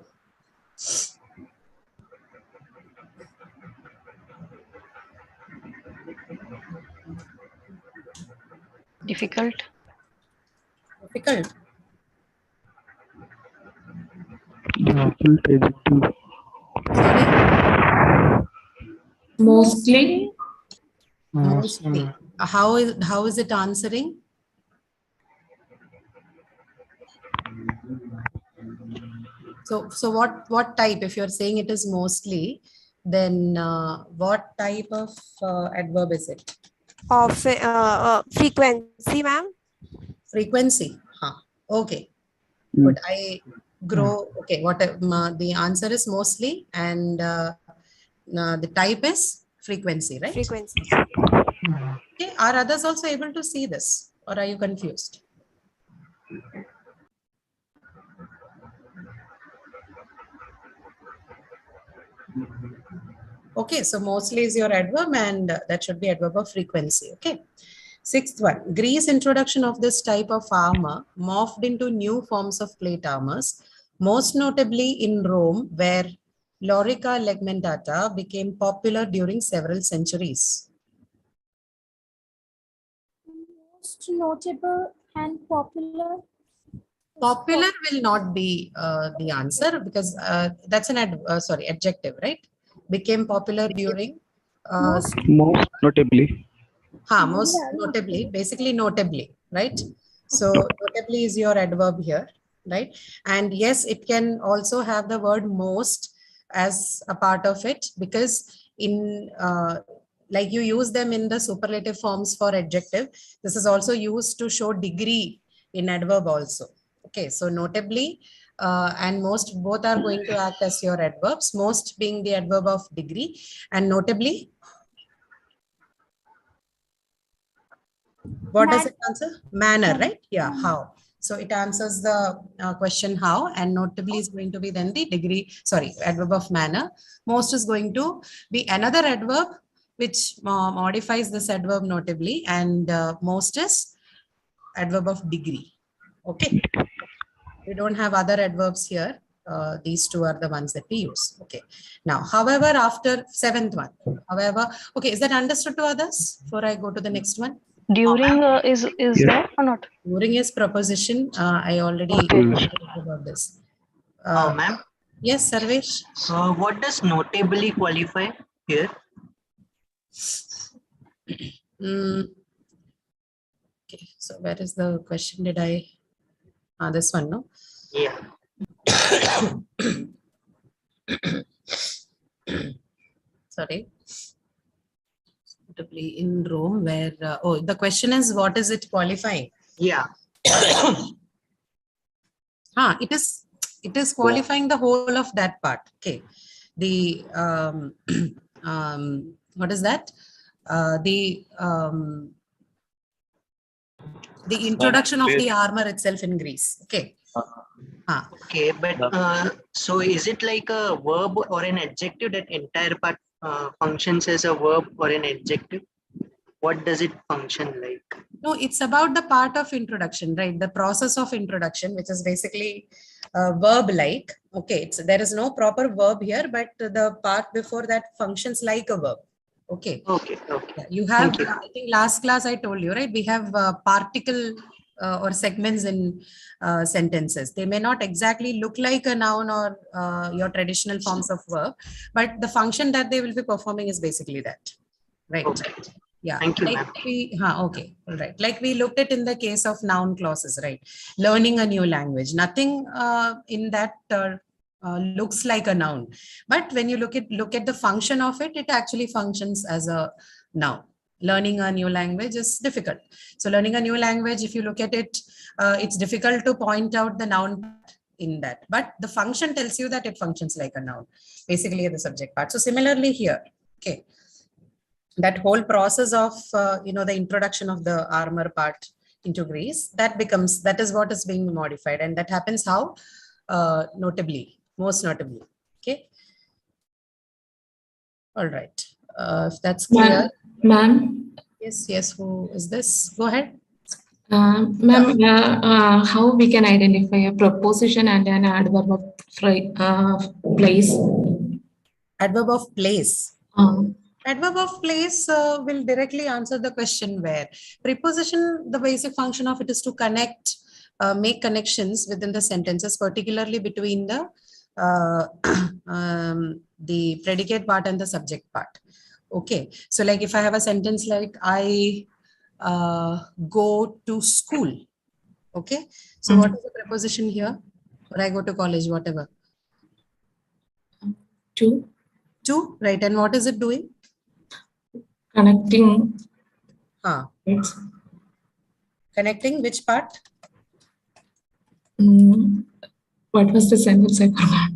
Difficult. Difficult. Difficult adjective. Sorry. Mostly. Mostly. How is it answering? So what type? If you're saying it is mostly, then what type of adverb is it? Of frequency, ma'am. Frequency. Huh. Okay. Good. I grow. Okay. What the answer is mostly, and the type is frequency, right? Frequency. Okay. Are others also able to see this, or are you confused? Okay, so mostly is your adverb and that should be adverb of frequency. Okay. Sixth one, Greece introduction of this type of armor morphed into new forms of plate armors, most notably in Rome, where Lorica legmentata became popular during several centuries. Most notable and popular. Popular will not be the answer because that's an adjective, right? Became popular during Most Most notably. most notably, basically notably, right? So notably is your adverb here, right? And yes, it can also have the word most as a part of it because in like you use them in the superlative forms for adjective. This is also used to show degree in adverb also. Okay, so notably and most, both are going to act as your adverbs, most being the adverb of degree, and notably, what does it answer? Manner, right? Yeah, how. So it answers the question how, and notably is going to be then the degree, sorry, adverb of manner. Most is going to be another adverb which modifies this adverb notably, and most is adverb of degree. Okay. We don't have other adverbs here. These two are the ones that we use. Okay. Now, however, after seventh one, however, okay, is that understood to others before I go to the next one? During is there or not? During is preposition. I already Okay. talked about this. Ma'am, Yes, Sarvesh. what does notably qualify here? Okay, so where is the question? Did I? This one, no? Yeah. Sorry. Notably in Rome, where oh, the question is, what is it qualifying? Yeah. It is qualifying the whole of that part. Okay. The what is that? The introduction of the armor itself in Greece. Okay. Okay, but so is it like a verb or an adjective? That entire part functions as a verb or an adjective? What does it function like? No, it's about the part of introduction, right? The process of introduction, which is basically verb-like. Okay, there is no proper verb here, but the part before that functions like a verb. Okay. Okay. Okay. Yeah, you have, Thank you. I think last class I told you, right? We have particle or segments in sentences. They may not exactly look like a noun or your traditional forms of verb, but the function that they will be performing is basically that, right? Okay. Yeah. Thank you, Like ma'am. okay. All right. Like we looked at in the case of noun clauses, right? Learning a new language. Nothing in that looks like a noun, but when you look at the function of it, it actually functions as a noun. Learning a new language is difficult. So learning a new language, if you look at it, it's difficult to point out the noun in that, but the function tells you that it functions like a noun, basically the subject part. So similarly here, okay, that whole process of the introduction of the armor part into Greece, that is what is being modified, and that happens how? Notably, most notably. Okay. All right. If that's clear. Ma'am. Yes. Who is this? Go ahead. Ma'am, how we can identify a preposition and an adverb of place? Adverb of place. Adverb of place will directly answer the question where. Preposition, the basic function of it is to connect, make connections within the sentences, particularly between the predicate part and the subject part. Okay, so like if I have a sentence like I go to school. Okay, so what is the preposition here? Or I go to college, whatever. To, right? And what is it doing? Connecting. Connecting which part? What was the sentence? I forgot.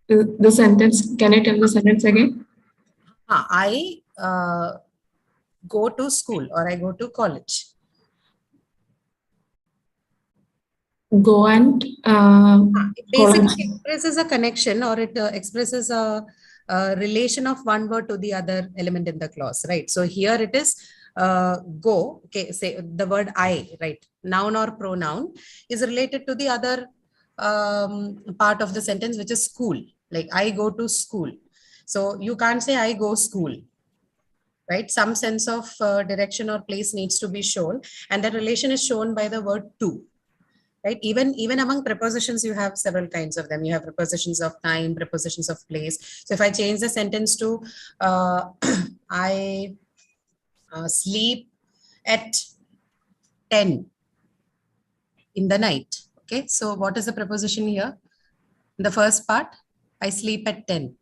The sentence, can you tell the sentence again? I go to school or I go to college. Go and it basically expresses a connection, or it expresses a relation of one word to the other element in the clause, right? So here it is go, okay, say the word I, right? Noun or pronoun is related to the other part of the sentence, which is school. Like I go to school. So you can't say I go school, right? Some sense of direction or place needs to be shown, and that relation is shown by the word to. Right? Even among prepositions, you have several kinds of them. You have prepositions of time, prepositions of place. So if I change the sentence to I sleep at 10 in the night. Okay, so what is the preposition here? The first part, I sleep at 10.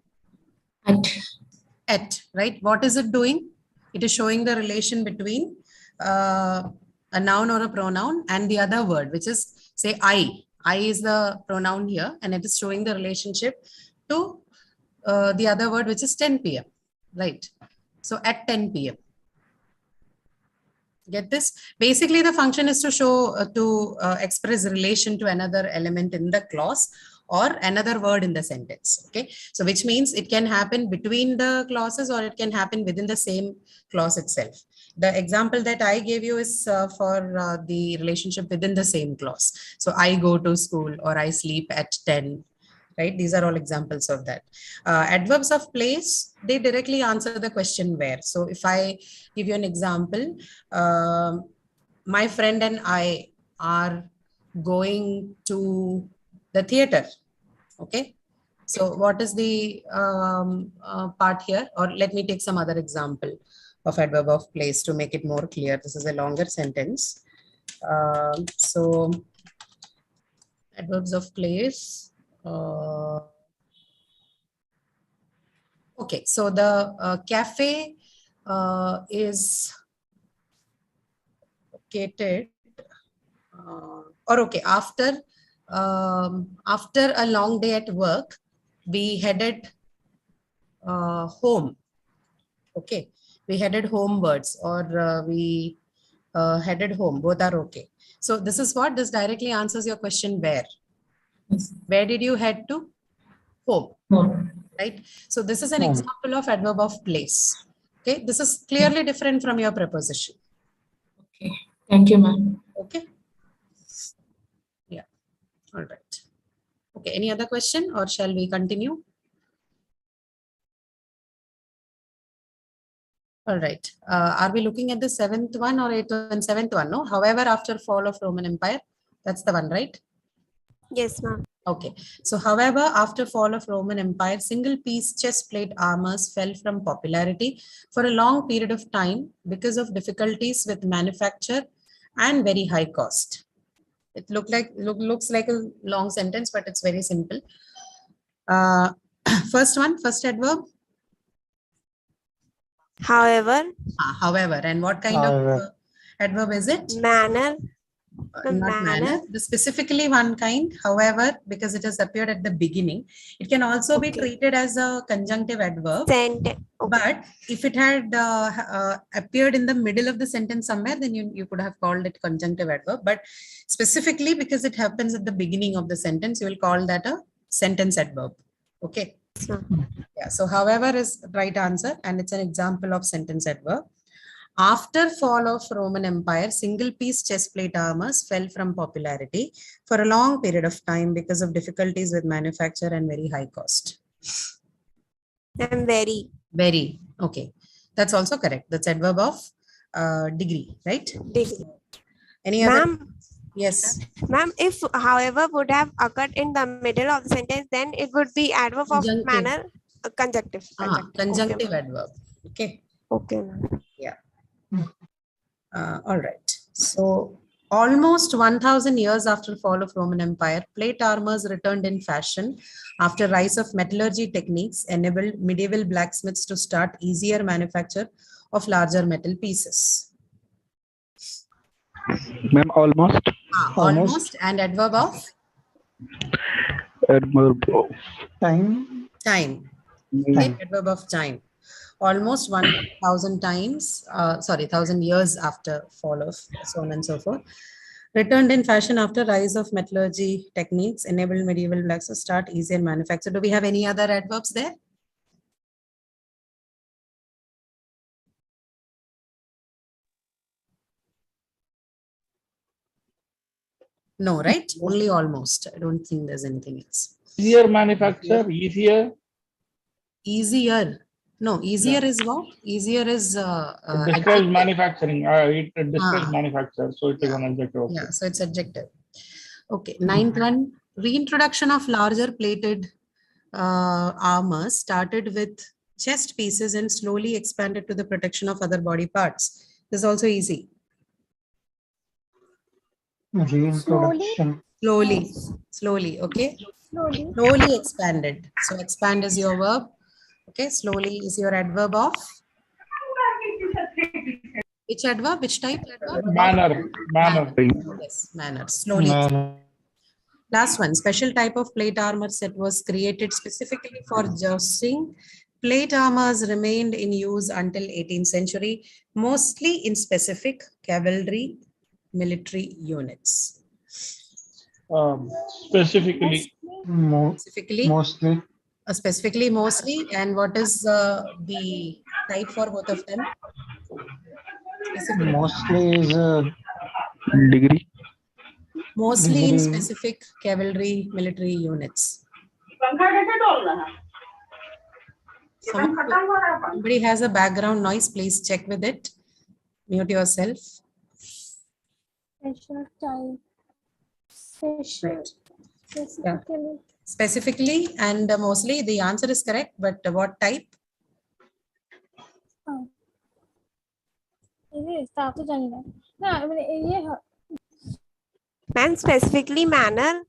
At, right? What is it doing? It is showing the relation between a noun or a pronoun and the other word, which is Say I. I is the pronoun here, and it is showing the relationship to the other word, which is 10 p.m. Right? So at 10 p.m. Get this? Basically, the function is to show, express relation to another element in the clause or another word in the sentence. Okay. So which means it can happen between the clauses or it can happen within the same clause itself. The example that I gave you is for the relationship within the same clause. So I go to school or I sleep at 10. Right? These are all examples of that. Adverbs of place, they directly answer the question where. So if I give you an example, my friend and I are going to the theater. Okay. So what is the part here? Or let me take some other example of adverb of place to make it more clear. This is a longer sentence. So adverbs of place. Okay, so the cafe is located, or okay, after a long day at work, we headed home. Okay, we headed homewards, or we headed home. Both are okay. So this is what this directly answers your question where. Where did you head to? Home. Right? So this is an example of adverb of place. Okay, this is clearly different from your preposition. Okay. Thank you, ma'am. Okay. Yeah. All right. Okay. Any other question or shall we continue? All right. Are we looking at the 7th one or 8th and 7th one? No. However, after fall of Roman Empire, that's the one, right? Yes, ma'am. Okay. So, however, after fall of Roman Empire, single-piece chest plate armors fell from popularity for a long period of time because of difficulties with manufacture and very high cost. It looks like a long sentence, but it's very simple. First one, first adverb. However. However, and what kind of adverb is it? Manner. Not manner. Specifically one kind. However, because it has appeared at the beginning, it can also be treated as a conjunctive adverb. But if it had appeared in the middle of the sentence somewhere, then you could have called it conjunctive adverb. But specifically because it happens at the beginning of the sentence, you will call that a sentence adverb. Okay. Yeah. So however is the right answer, and it's an example of sentence adverb. After fall of Roman Empire, single-piece chest plate armors fell from popularity for a long period of time because of difficulties with manufacture and very high cost. And very. Very. Okay. That's also correct. That's adverb of degree, right? Degree. Any other? Ma'am. Yes. Ma'am, if however would have occurred in the middle of the sentence, then it would be adverb of manner, conjunctive. Conjunctive adverb. Okay. Okay. Yeah. All right. So almost 1000 years after fall of Roman Empire, plate armors returned in fashion after rise of metallurgy techniques enabled medieval blacksmiths to start easier manufacture of larger metal pieces. Ma'am, almost. Almost and adverb of? Adverb of time. Time. Okay, adverb of time. Almost 1000 times, 1000 years after fall of so on and so forth. Returned in fashion after rise of metallurgy techniques enabled medieval blacks to start easier manufacture. Do we have any other adverbs there? No, right? Only almost. I don't think there's anything else. Easier manufacture, easier. Easier. No, easier is what? Easier is it describes manufacturing. It describes manufacture, so it is an adjective. Okay. Yeah, so it's adjective. Okay, 9th one. Reintroduction of larger plated armors started with chest pieces and slowly expanded to the protection of other body parts. This is also easy. Reintroduction. Slowly, okay? Slowly. Slowly expanded. So expand is your verb. Okay, slowly is your adverb of? Which adverb? Which type adverb? Manner. Yes, manner. Slowly. Last one, special type of plate armor set was created specifically for jousting. Plate armors remained in use until 18th century, mostly in specific cavalry military units. Specifically, Mostly. Specifically, mostly, and what is the type for both of them? Specifically. Mostly is Degree. Mostly in degree. specific cavalry military units. Somebody has a background noise, please check with it. Mute yourself. Special type. Special. Right. Yeah. Specifically. Specifically and mostly, the answer is correct, but what type? Ma'am, specifically manner.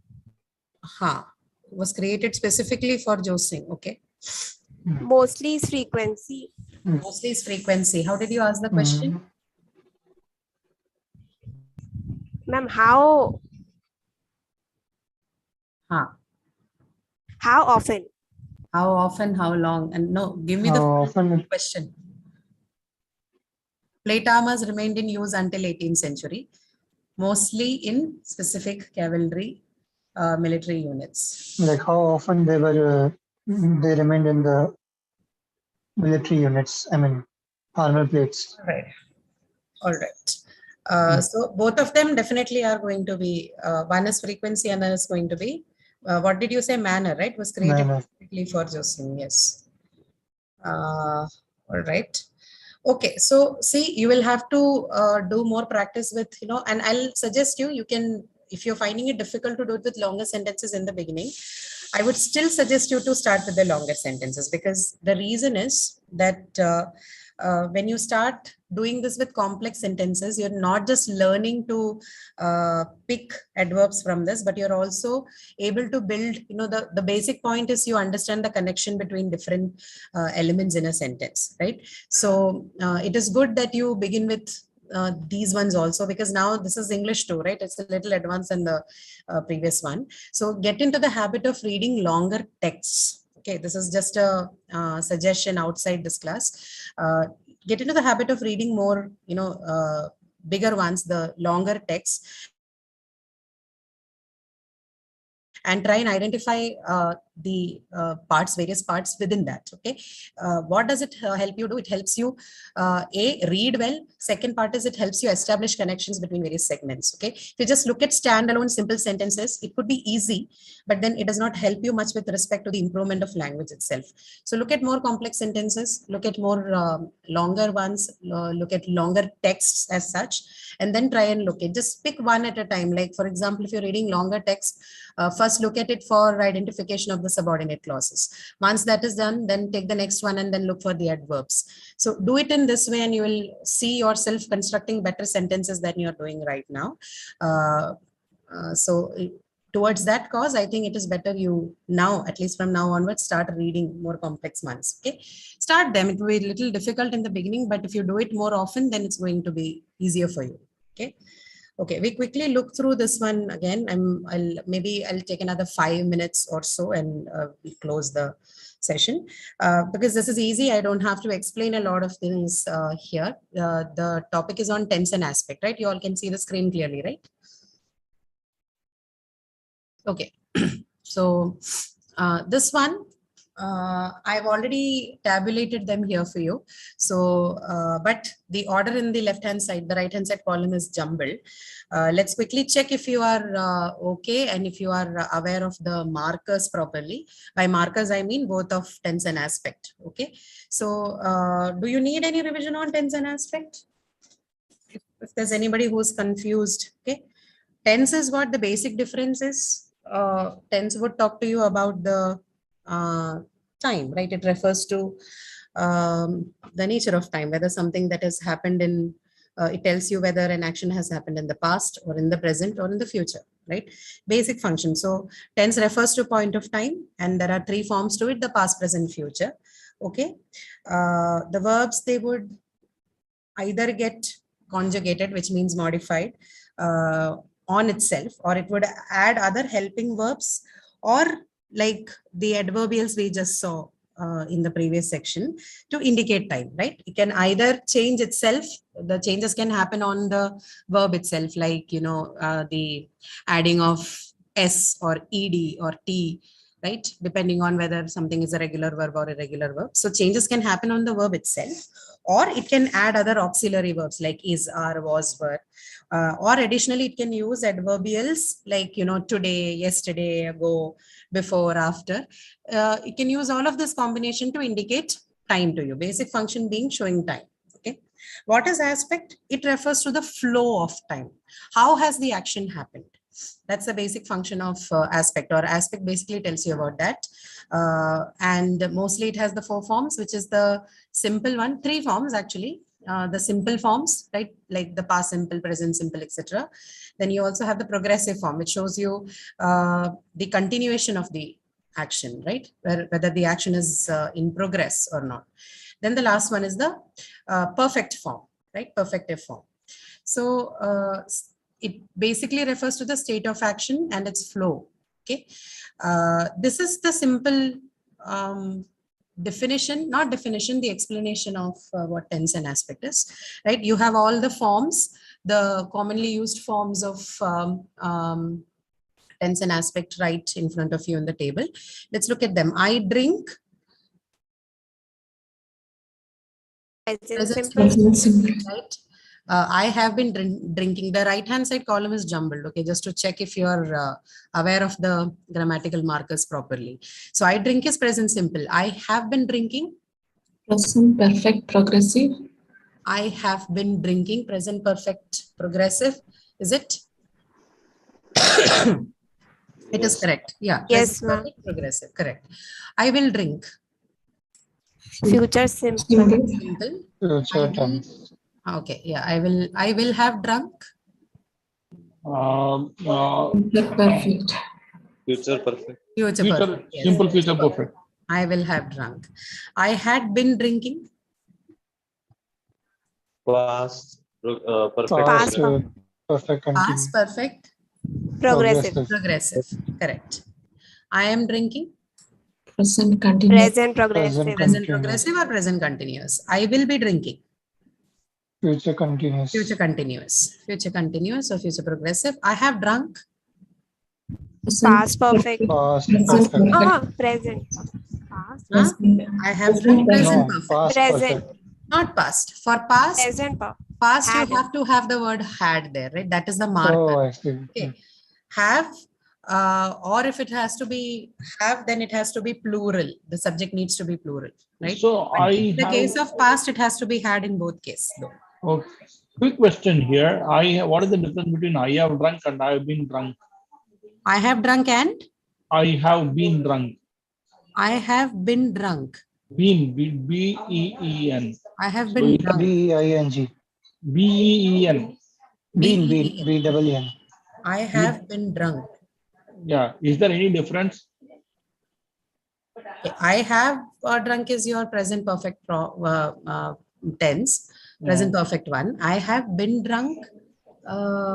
Was created specifically for jousting. Okay. Mostly is frequency. Mostly is frequency. How did you ask the question? Ma'am, how often? How often, how long? And no, give me the question. Plate armors remained in use until 18th century, mostly in specific cavalry military units. Like how often they remained in the military units, I mean, armor plates. Right. All right. So both of them definitely are going to be, one is frequency and another is going to be, what did you say, manner, right? Was created specifically for jousting, yes. All right. Okay, so see, you will have to do more practice with, and I'll suggest you can, if you're finding it difficult to do it with longer sentences in the beginning, I would still suggest you to start with the longer sentences, because the reason is that when you start doing this with complex sentences, you're not just learning to pick adverbs from this, but you're also able to build, the basic point is you understand the connection between different elements in a sentence, right? So it is good that you begin with these ones also, because now this is English too, right? It's a little advanced than the previous one. So get into the habit of reading longer texts. Okay, this is just a suggestion outside this class. Get into the habit of reading more, bigger ones, the longer texts, and try and identify the various parts within that. Okay, what does it help you do? It helps you read well. Second part is it helps you establish connections between various segments. Okay, if you just look at standalone simple sentences, it could be easy, but then it does not help you much with respect to the improvement of language itself. So look at more complex sentences, look at more longer ones, look at longer texts as such, and then try and look at, just pick one at a time. Like for example, if you're reading longer text, first look at it for identification of the subordinate clauses. Once that is done, then take the next one and then look for the adverbs. So do it in this way and you will see yourself constructing better sentences than you're doing right now. So towards that cause, I think it is better you now, at least from now onwards, start reading more complex ones. Okay, start them. It will be a little difficult in the beginning, but if you do it more often, then it's going to be easier for you. Okay. Okay, we quickly look through this one again. I'll take another 5 minutes or so and we close the session because this is easy. I don't have to explain a lot of things here. The topic is on tense and aspect, right? You all can see the screen clearly, right? Okay, so this one, I've already tabulated them here for you. So, but the order in the left-hand side, the right-hand side column is jumbled. Let's quickly check if you are okay and if you are aware of the markers properly. By markers, I mean both of tense and aspect. Okay. So, do you need any revision on tense and aspect? If there's anybody who's confused, okay. Tense is what the basic difference is. Tense would talk to you about the time, right? It refers to the nature of time, whether something that has happened in, it tells you whether an action has happened in the past or in the present or in the future, right? Basic function. So tense refers to point of time and there are three forms to it, the past, present, future. Okay. The verbs, they would either get conjugated, which means modified, on itself, or it would add other helping verbs, or like the adverbials we just saw in the previous section to indicate time, right? It can either change itself. The changes can happen on the verb itself, like, the adding of S or ED or T, right? Depending on whether something is a regular verb or irregular verb. So changes can happen on the verb itself, or it can add other auxiliary verbs like is, are, was, were. Or additionally, it can use adverbials like, today, yesterday, ago, before, after. It can use all of this combination to indicate time to you. Basic function being showing time. Okay. What is aspect? It refers to the flow of time. How has the action happened? That's the basic function of aspect, or aspect basically tells you about that. And mostly it has the 4 forms, which is the simple one, 3 forms actually. The simple forms, right? Like the past simple, present simple, etc. Then you also have the progressive form, which shows you the continuation of the action, right? Whether the action is in progress or not. Then the last one is the perfect form, right? Perfective form. So it basically refers to the state of action and its flow. Okay. This is the simple definition, not definition, the explanation of what tense and aspect is, right? You have all the forms, the commonly used forms of tense and aspect right in front of you on the table. Let's look at them. I drink. Present Present simple. Right. I have been drinking. The right hand side column is jumbled. Okay, just to check if you are aware of the grammatical markers properly. So I drink is present simple. I have been drinking. Present perfect progressive. I have been drinking. Present perfect progressive. Is it? It is correct. Yeah. Yes, Present ma'am. perfect progressive. Correct. I will drink. Future simple. Simple. Future tense. Okay. Yeah. I will have drunk. Perfect. Future perfect. Future perfect. Yes. Simple future perfect. I will have drunk. I had been drinking. Past perfect. Past Perfect continuous. Past perfect. progressive. Progressive. Correct. I am drinking. Present continuous. Present progressive. Present progressive or present continuous. I will be drinking. Future continuous. Future continuous. Future continuous or future progressive. I have drunk. Past perfect. Past Present perfect. perfect. Present. Past. Huh? I have drunk. Present No, perfect. past Present. perfect. Not past. For past, Present past had. you have to have the word had there, right? That is the Oh, marker. I see. Okay. Have, or if it has to be have, then it has to be plural. The subject needs to be plural, right? So But in the case of past, it has to be had in both cases. Okay. Quick question here. What is the difference between I have drunk and I have been drunk? I have drunk and I have been drunk. I have been drunk. Been, B-E-E-N. I have been drunk. B-I-N-G. B-E-E-N. Been, B-E-E-N. B-double-N. I have been drunk. Yeah. Is there any difference? Okay. I have drunk is your present perfect tense, present perfect one. I have been drunk.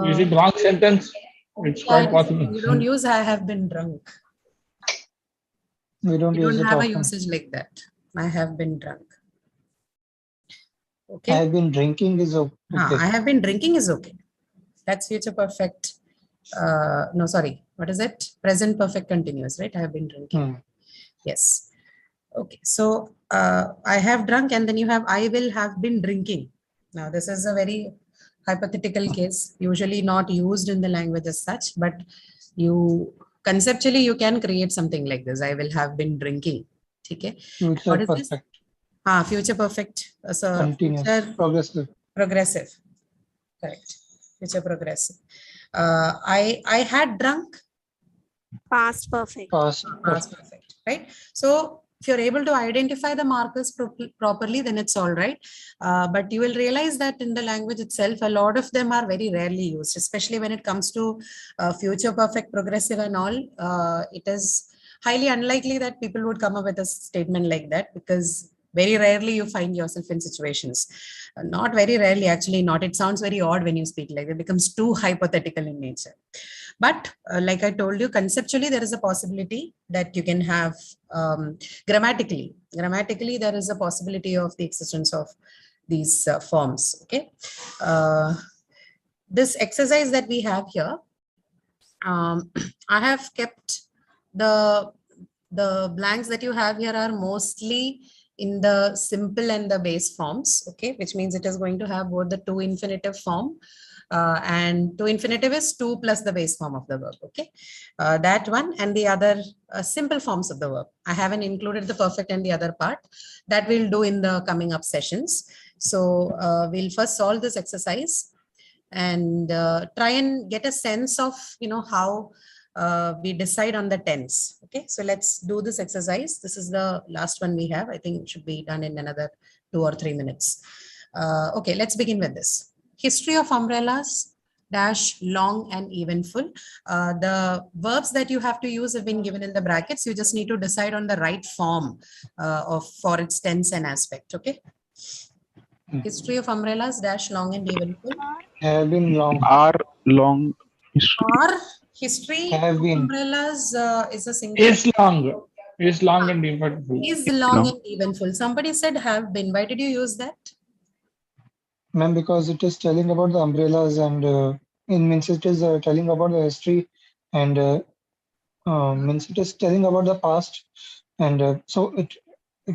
Is it wrong sentence? It's quite possible. You don't use I have been drunk. We don't You use don't it have a often. usage like that. I have been drunk. I Okay. have been drinking is okay. I have been drinking is okay. That's future perfect. No, sorry. What is it? Present perfect continuous, right? I have been drinking. Yes. Okay. So I have drunk, and then you have I will have been drinking. Now this is a very hypothetical case, usually not used in the language as such, but you conceptually you can create something like this. I will have been drinking. Okay. Future What is perfect. this? Future perfect. So Continuous. future Progressive. progressive. Correct. Future progressive. I had drunk. Past perfect. Past Past perfect. Right. So if you're able to identify the markers properly, then it's all right. But you will realize that in the language itself, a lot of them are very rarely used, especially when it comes to future perfect, progressive and all. It is highly unlikely that people would come up with a statement like that, because Very rarely you find yourself in situations. Not very rarely, actually not. It sounds very odd when you speak like it becomes too hypothetical in nature. But like I told you, conceptually, there is a possibility that you can have grammatically, there is a possibility of the existence of these forms. Okay. This exercise that we have here, I have kept the blanks that you have here are mostly in the simple and the base forms, okay, which means it is going to have both the to infinitive form and to infinitive is to plus the base form of the verb, okay, that one, and the other simple forms of the verb. I haven't included the perfect and the other part that we'll do in the coming up sessions. So we'll first solve this exercise and try and get a sense of, how we decide on the tense. Okay, so let's do this exercise. This is the last one we have. I think it should be done in another 2 or 3 minutes. Okay, let's begin with this. History of umbrellas dash long and eventful. The verbs that you have to use have been given in the brackets. You just need to decide on the right form for its tense and aspect. Okay. History of umbrellas dash long and eventful. Have been long. Are long history. Or history Have of been. umbrellas is a single. Is long. Is long and eventful. Is long and eventful. Somebody said have been. Why did you use that? Ma'am, because it is telling about the umbrellas and means it is telling about the history and means it is telling about the past and so it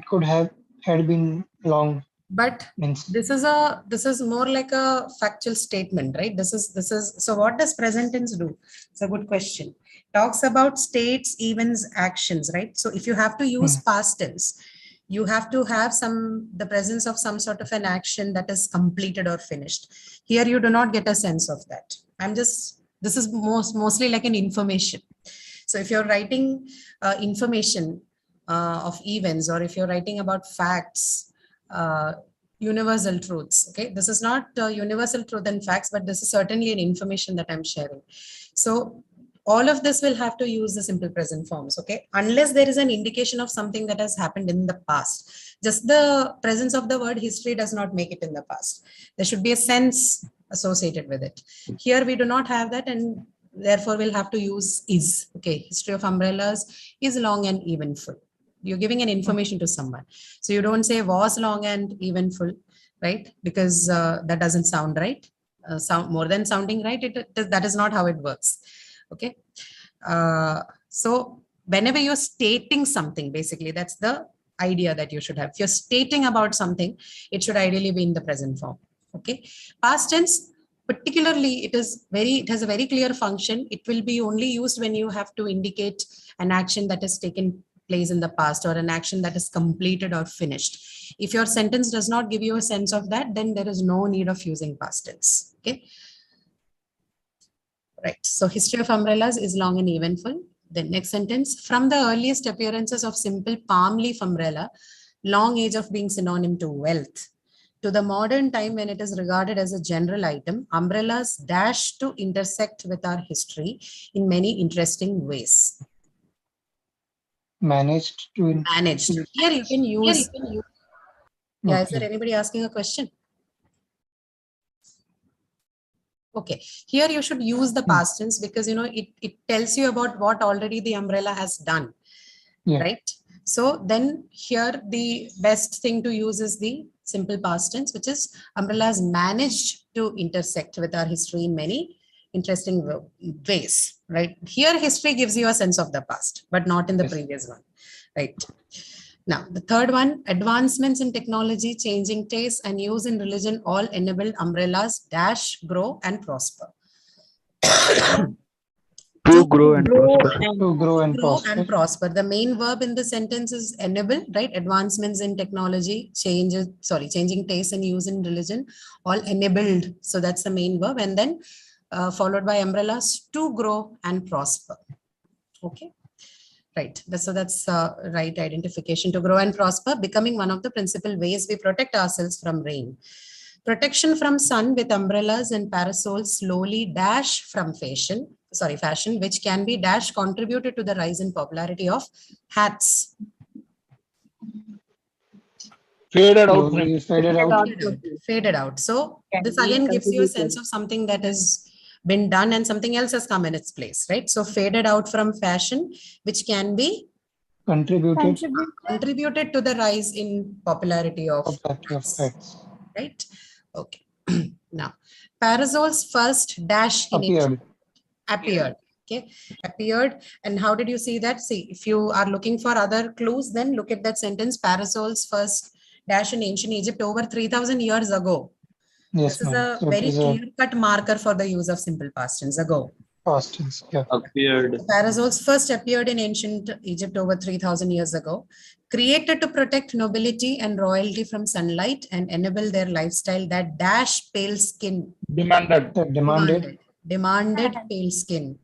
could have had been long. But Means this is more like a factual statement, right? This is so what does present tense do? It's a good question. Talks about states, events, actions, right? So if you have to use past tense, you have to have the presence of some sort of an action that is completed or finished. Here you do not get a sense of that. This is mostly like an information. So if you're writing information of events, or if you're writing about facts, universal truths, okay, this is not universal truth and facts, but this is certainly an information that I'm sharing. So all of this will have to use the simple present forms, okay, unless there is an indication of something that has happened in the past. Just the presence of the word history does not make it in the past. There should be a sense associated with it. Here we do not have that, and therefore we'll have to use is. Okay, history of umbrellas is long and eventful. You're giving an information to someone. So you don't say was long and eventful, right? Because that doesn't sound right. Sound more than sounding right. That is not how it works. Okay. So whenever you're stating something, basically that's the idea that you should have. If you're stating about something, it should ideally be in the present form. Okay. Past tense, particularly, it has a very clear function. It will be only used when you have to indicate an action that has taken place in the past or an action that is completed or finished. If your sentence does not give you a sense of that, then there is no need of using past tense. Okay. Right. So history of umbrellas is long and eventful. The next sentence, from the earliest appearances of simple palm leaf umbrella, long age of being synonym to wealth, to the modern time when it is regarded as a general item, umbrellas dash to intersect with our history in many interesting ways. Managed. Here you can use. Yeah, is there anybody asking a question? Okay, here you should use the past tense because it tells you about what already the umbrella has done, right? So then here the best thing to use is the simple past tense, which is umbrellas managed to intersect with our history in many interesting ways, right? Here history gives you a sense of the past, but not in the previous one, right? Now, the third one, advancements in technology, changing tastes and use in religion all enabled umbrellas dash, grow and prosper. To grow and prosper. To grow and prosper. The main verb in the sentence is enable, right? Advancements in technology, changing tastes and use in religion, all enabled. So that's the main verb. And then followed by umbrellas, to grow and prosper. Okay. Right. So that's right identification. To grow and prosper, becoming one of the principal ways we protect ourselves from rain. Protection from sun with umbrellas and parasols slowly dash from fashion, which can be dash contributed to the rise in popularity of hats. Faded out. slowly faded out. Faded out. So Can this be again gives you a contributed. sense of something that has been done and something else has come in its place, right? So faded out from fashion, which can be contributed to the rise in popularity of hats, right? Okay. Now, parasols first dash in ancient appeared. Okay, appeared. And how did you see that? See, if you are looking for other clues, then look at that sentence. Parasols first dash in ancient Egypt over 3,000 years ago. Yes, This is ma'am. a So it very is a clear-cut marker for the use of simple past tense, ago. past tense. Yeah. Appeared. Parasols first appeared in ancient Egypt over 3,000 years ago, created to protect nobility and royalty from sunlight and enable their lifestyle that dash pale skin. Demanded Pale skin.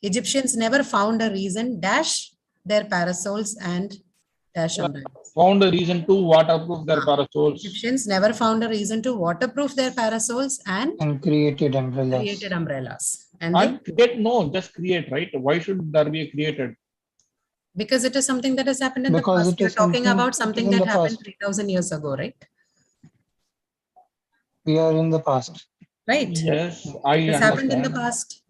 Egyptians never found a reason dash their parasols and dash umbrellas. Found a reason to waterproof their parasols. Egyptians never found a reason to waterproof their parasols and created umbrellas. And just create, right? Why should there be a created? Because it is something that has happened in the Because past. it We're is talking something about something in that the happened past. 3,000 years ago, right? We are in the past. Right. Yes, I This happened in the understand. past.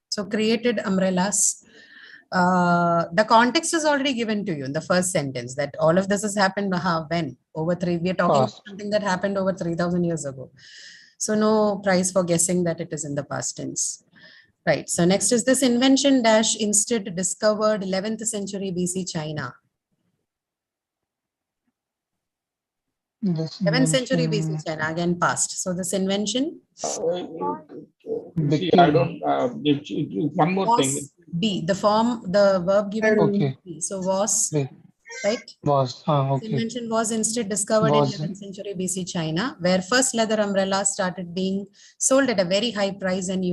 So created umbrellas. The context is already given to you in the first sentence that all of this has happened when? We are talking about something that happened over 3,000 years ago. So no prize for guessing that it is in the past tense. Right. So next is this invention dash instead discovered 11th century BC China. 11th century BC China, again past. So this invention. See, I don't. One more thing. B, the verb given. B. So was, right? Was. Okay. Invention was instead discovered in 11th century BC China, where first leather umbrellas started being sold at a very high price and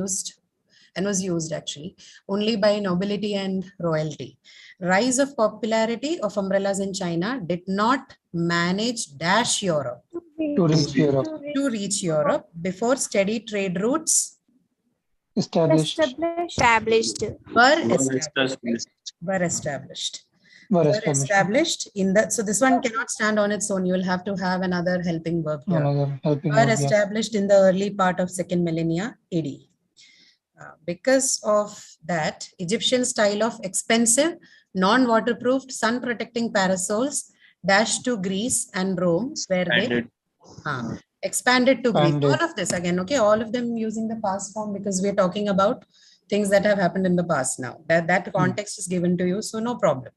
was used actually only by nobility and royalty. Rise of popularity of umbrellas in China did not manage dash Europe. To reach Europe before steady trade routes Were established. In that. So this one cannot stand on its own. You will have to have another helping verb here. Established in the early part of 2nd millennia AD. Because of that, Egyptian style of expensive, non-waterproofed, sun-protecting parasols dashed to Greece and Rome, where they expanded to Greece. All of this again, okay, all of them using the past form because we're talking about things that have happened in the past now. That context is given to you, so no problem.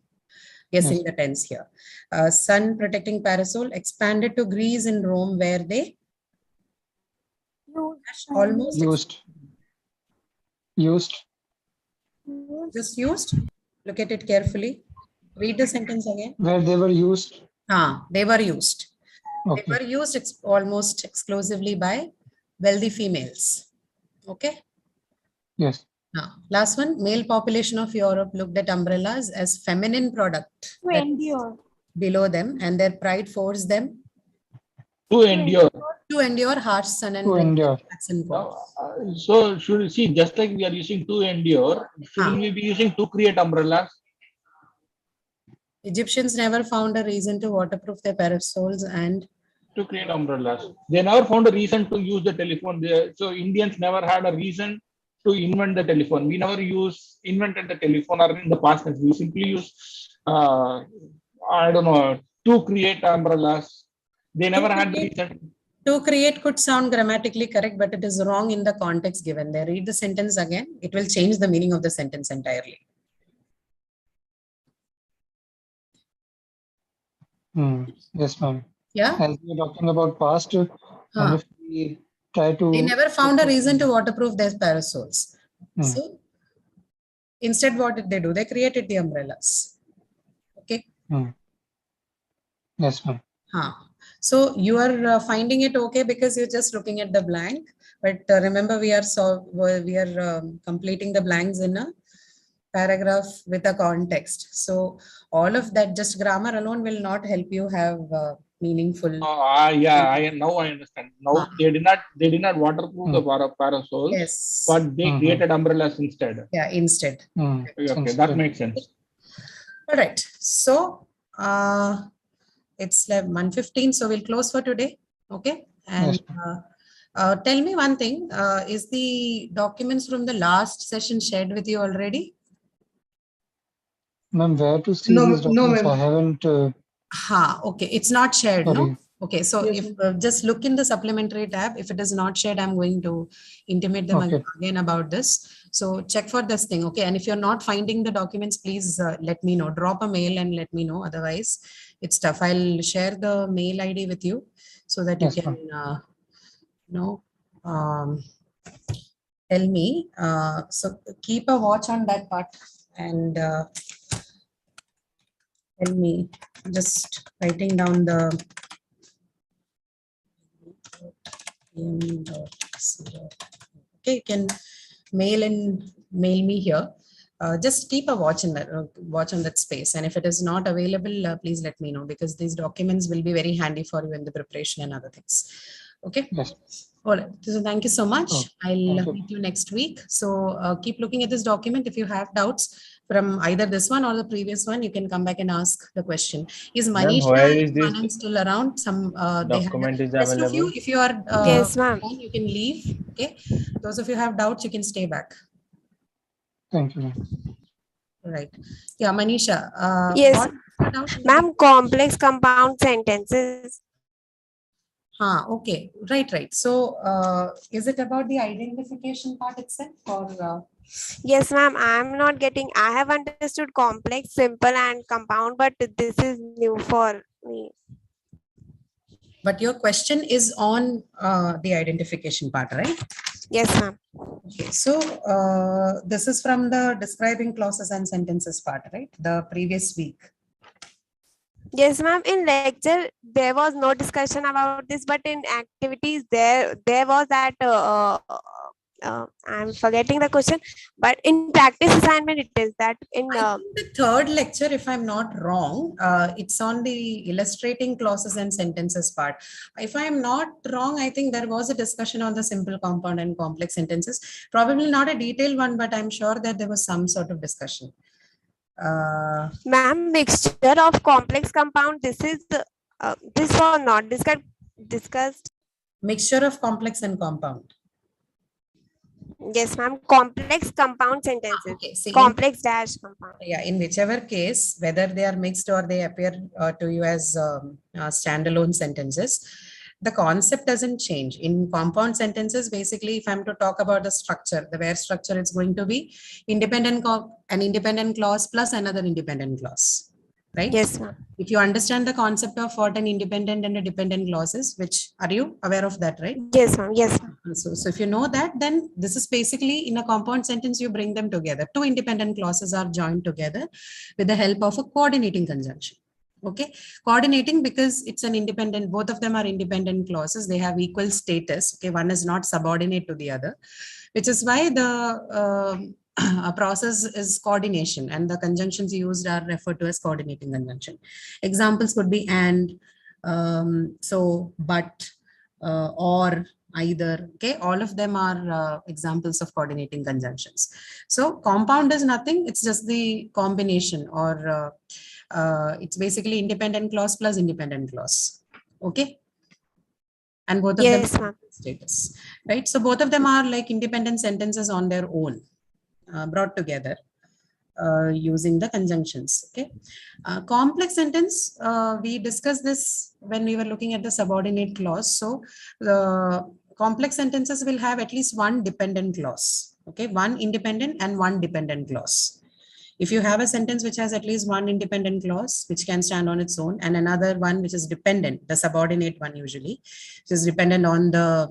Guessing the tense here. Sun-protecting parasol expanded to Greece and Rome, where they almost used. Just used. Look at it carefully. Read the sentence again. Where they were used. They were used. Okay. They were used almost exclusively by wealthy females. Okay. Yes. Now, last one. Male population of Europe looked at umbrellas as feminine product below them, and their pride forced them to endure harsh sun and rain. So should you see, just like we are using to endure, shouldn't we be using to create umbrellas? Egyptians never found a reason to waterproof their parasols and to create umbrellas. They never found a reason to use the telephone. So Indians never had a reason to invent the telephone. We never invented the telephone or in the past tense. We simply use, I don't know, to create umbrellas. They never had the reason. To create could sound grammatically correct, but it is wrong in the context given there. Read the sentence again. It will change the meaning of the sentence entirely. Yes, ma'am. Yeah. As we are talking about past, and if we try to. They never found a reason to waterproof their parasols. So instead, what did they do? They created the umbrellas. Okay. Yes, ma'am. So you are finding it okay because you're just looking at the blank. But remember, we are completing the blanks in a paragraph with a context. So all of that, just grammar alone will not help you have meaningful. Now I understand. Now they did not waterproof the parasols, but they created umbrellas instead. Yeah, instead. Okay, that makes sense. All right. So It's like 1:15, so we'll close for today. Okay. And Yes, tell me one thing, is the documents from the last session shared with you already? ma'am, where to see No, these no, documents? ma'am. I haven't. Okay, it's not shared, no? Sorry. Okay, so Yes, if ma'am. just look in the supplementary tab. If it is not shared, I'm going to intimate them Okay. again about this. So check for this thing, okay? And if you're not finding the documents, please let me know. Drop a mail and let me know. Otherwise, it's tough. I'll share the mail ID with you so that you Yes, can, ma'am. tell me. So keep a watch on that part and tell me. Just writing down the okay, you can mail me here. Just keep a watch in that watch on that space, and if it is not available, please let me know, because these documents will be very handy for you in the preparation and other things. Okay. Yes. All right. So thank you so much. Oh, I'll thank you. meet you next week. So keep looking at this document. If you have doubts from either this one or the previous one, you can come back and ask the question. Is Ma'am, Manisha where and is this Anand still around? Some they have. document is Rest of you, available? if you are Yes, ma'am. fine, you can leave. Okay. Those of you who have doubts, you can stay back. Thank you, ma'am. Right. Yeah, Manisha. Yes, What doubt? ma'am. Complex compound sentences. Okay. Right. So is it about the identification part itself, or Yes, ma'am. I'm not getting. I have understood complex, simple, and compound, but this is new for me. but your question is on the identification part, right? Yes, ma'am. Okay, so this is from the describing clauses and sentences part, right? The previous week. Yes, ma'am. In lecture, there was no discussion about this, but in activities, there was that. I'm forgetting the question, but in practice assignment, it is that in. I think the third lecture, if I'm not wrong, it's on the illustrating clauses and sentences part. If I'm not wrong, I think there was a discussion on the simple, compound, and complex sentences. Probably not a detailed one, but I'm sure that there was some sort of discussion. Ma'am, mixture of complex compound. This was not discussed. Mixture of complex and compound. Yes, ma'am. Complex compound sentences. Okay, see, complex dash compound. Yeah, in whichever case, whether they are mixed or they appear to you as standalone sentences, the concept doesn't change. In compound sentences, basically, if I'm to talk about the structure, the where structure, it's going to be an independent clause plus another independent clause, right? Yes, ma'am. If you understand the concept of what an independent and a dependent clause is, which are you aware of that, right? Yes, ma'am. Yes, ma'am. So if you know that, then this is basically in a compound sentence, you bring them together. Two independent clauses are joined together with the help of a coordinating conjunction. Okay, coordinating because it's an independent, both of them are independent clauses. They have equal status. Okay, one is not subordinate to the other, which is why the a process is coordination, and the conjunctions used are referred to as coordinating conjunction. Examples could be and, so, but, or, either. Okay, all of them are examples of coordinating conjunctions. So compound is nothing, it's just the combination, or it's basically independent clause plus independent clause. Okay, and both of Yes, them ma'am. status, right? So both of them are like independent sentences on their own, brought together using the conjunctions. Okay, complex sentence, we discussed this when we were looking at the subordinate clause. So the complex sentences will have at least one dependent clause. Okay, one independent and one dependent clause. If you have a sentence which has at least one independent clause, which can stand on its own, and another one which is dependent, the subordinate one usually, which is dependent on the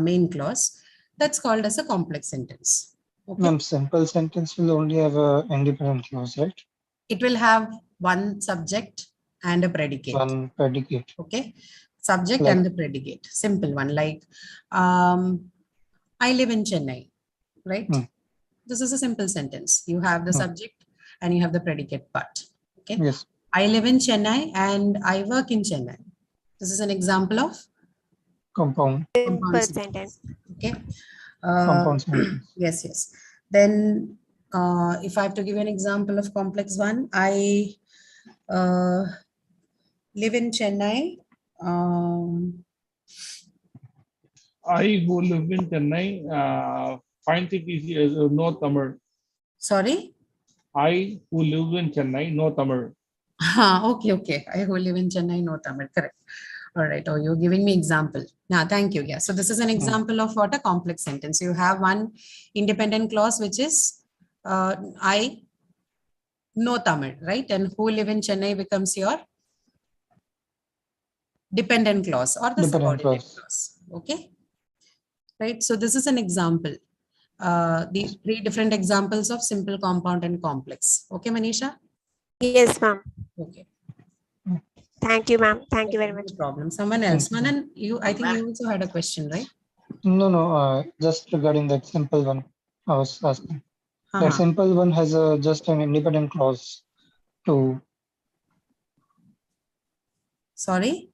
main clause, that's called as a complex sentence. Okay. Ma'am, simple sentence will only have a independent clause, right? It will have one subject and a predicate. One predicate. Okay. Subject Like, and the predicate. Simple one, like I live in Chennai, right? This is a simple sentence. You have the subject and you have the predicate part. Okay. Yes. I live in Chennai and I work in Chennai. This is an example of compound. Simple sentence. Okay. Compound sentence. Yes. Then if I have to give an example of complex one, I live in Chennai. I who live in Chennai finds it easy as no Tamil. Sorry. I who live in Chennai know Tamil. Okay. I who live in Chennai, no Tamil. Correct. All right. Oh, you're giving me example. Now, thank you. Yeah. So this is an example of what a complex sentence. You have one independent clause, which is I know Tamil, right? And who live in Chennai becomes your dependent clause or the Dependent subordinate clause. clause. Okay. Right. So this is an example. The three different examples of simple, compound, and complex. Okay, Manisha? Yes, ma'am. Okay. Thank you, ma'am. Thank you very much. No problem. Someone else. Manan, I think you also had a question, right? No, just regarding that simple one, I was asking. That simple one has just an independent clause to. Sorry?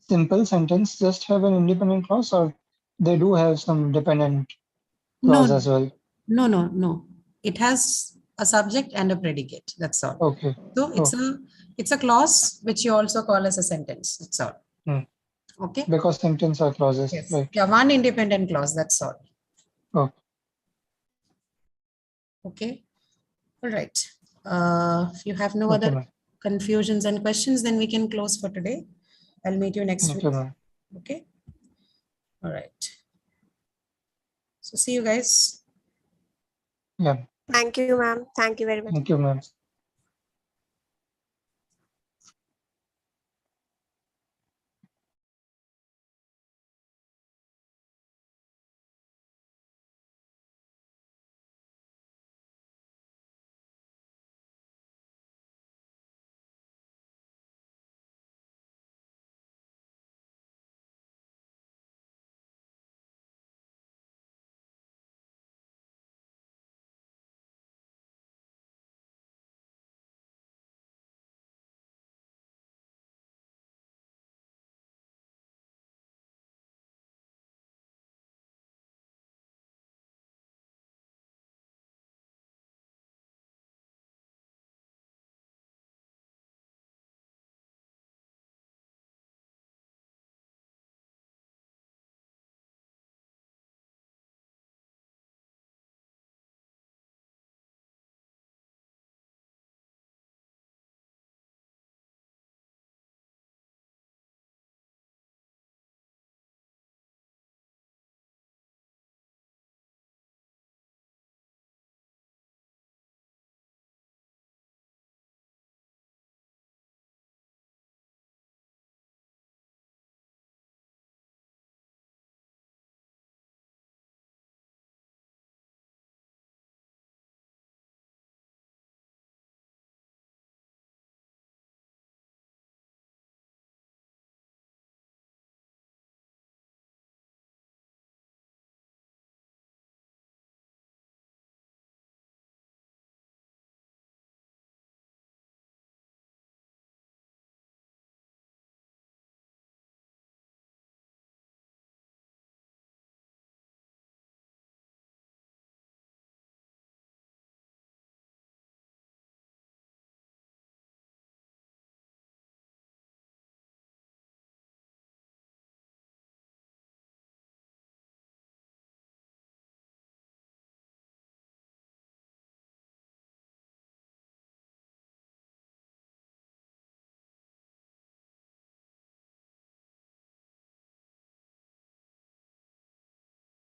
Simple sentence just have an independent clause, or they do have some dependent clause as well? No. It has a subject and a predicate. That's all. Okay. So it's a clause which you also call as a sentence. That's all. Okay. Because sentence are clauses. Yes. Right. Yeah, one independent clause. That's all. Oh. Okay. All right. If you have no Okay, other confusions and questions, then we can close for today. I'll meet you next week. Okay. All right. So see you guys. Yeah. Thank you, ma'am. Thank you very much. Thank you, ma'am.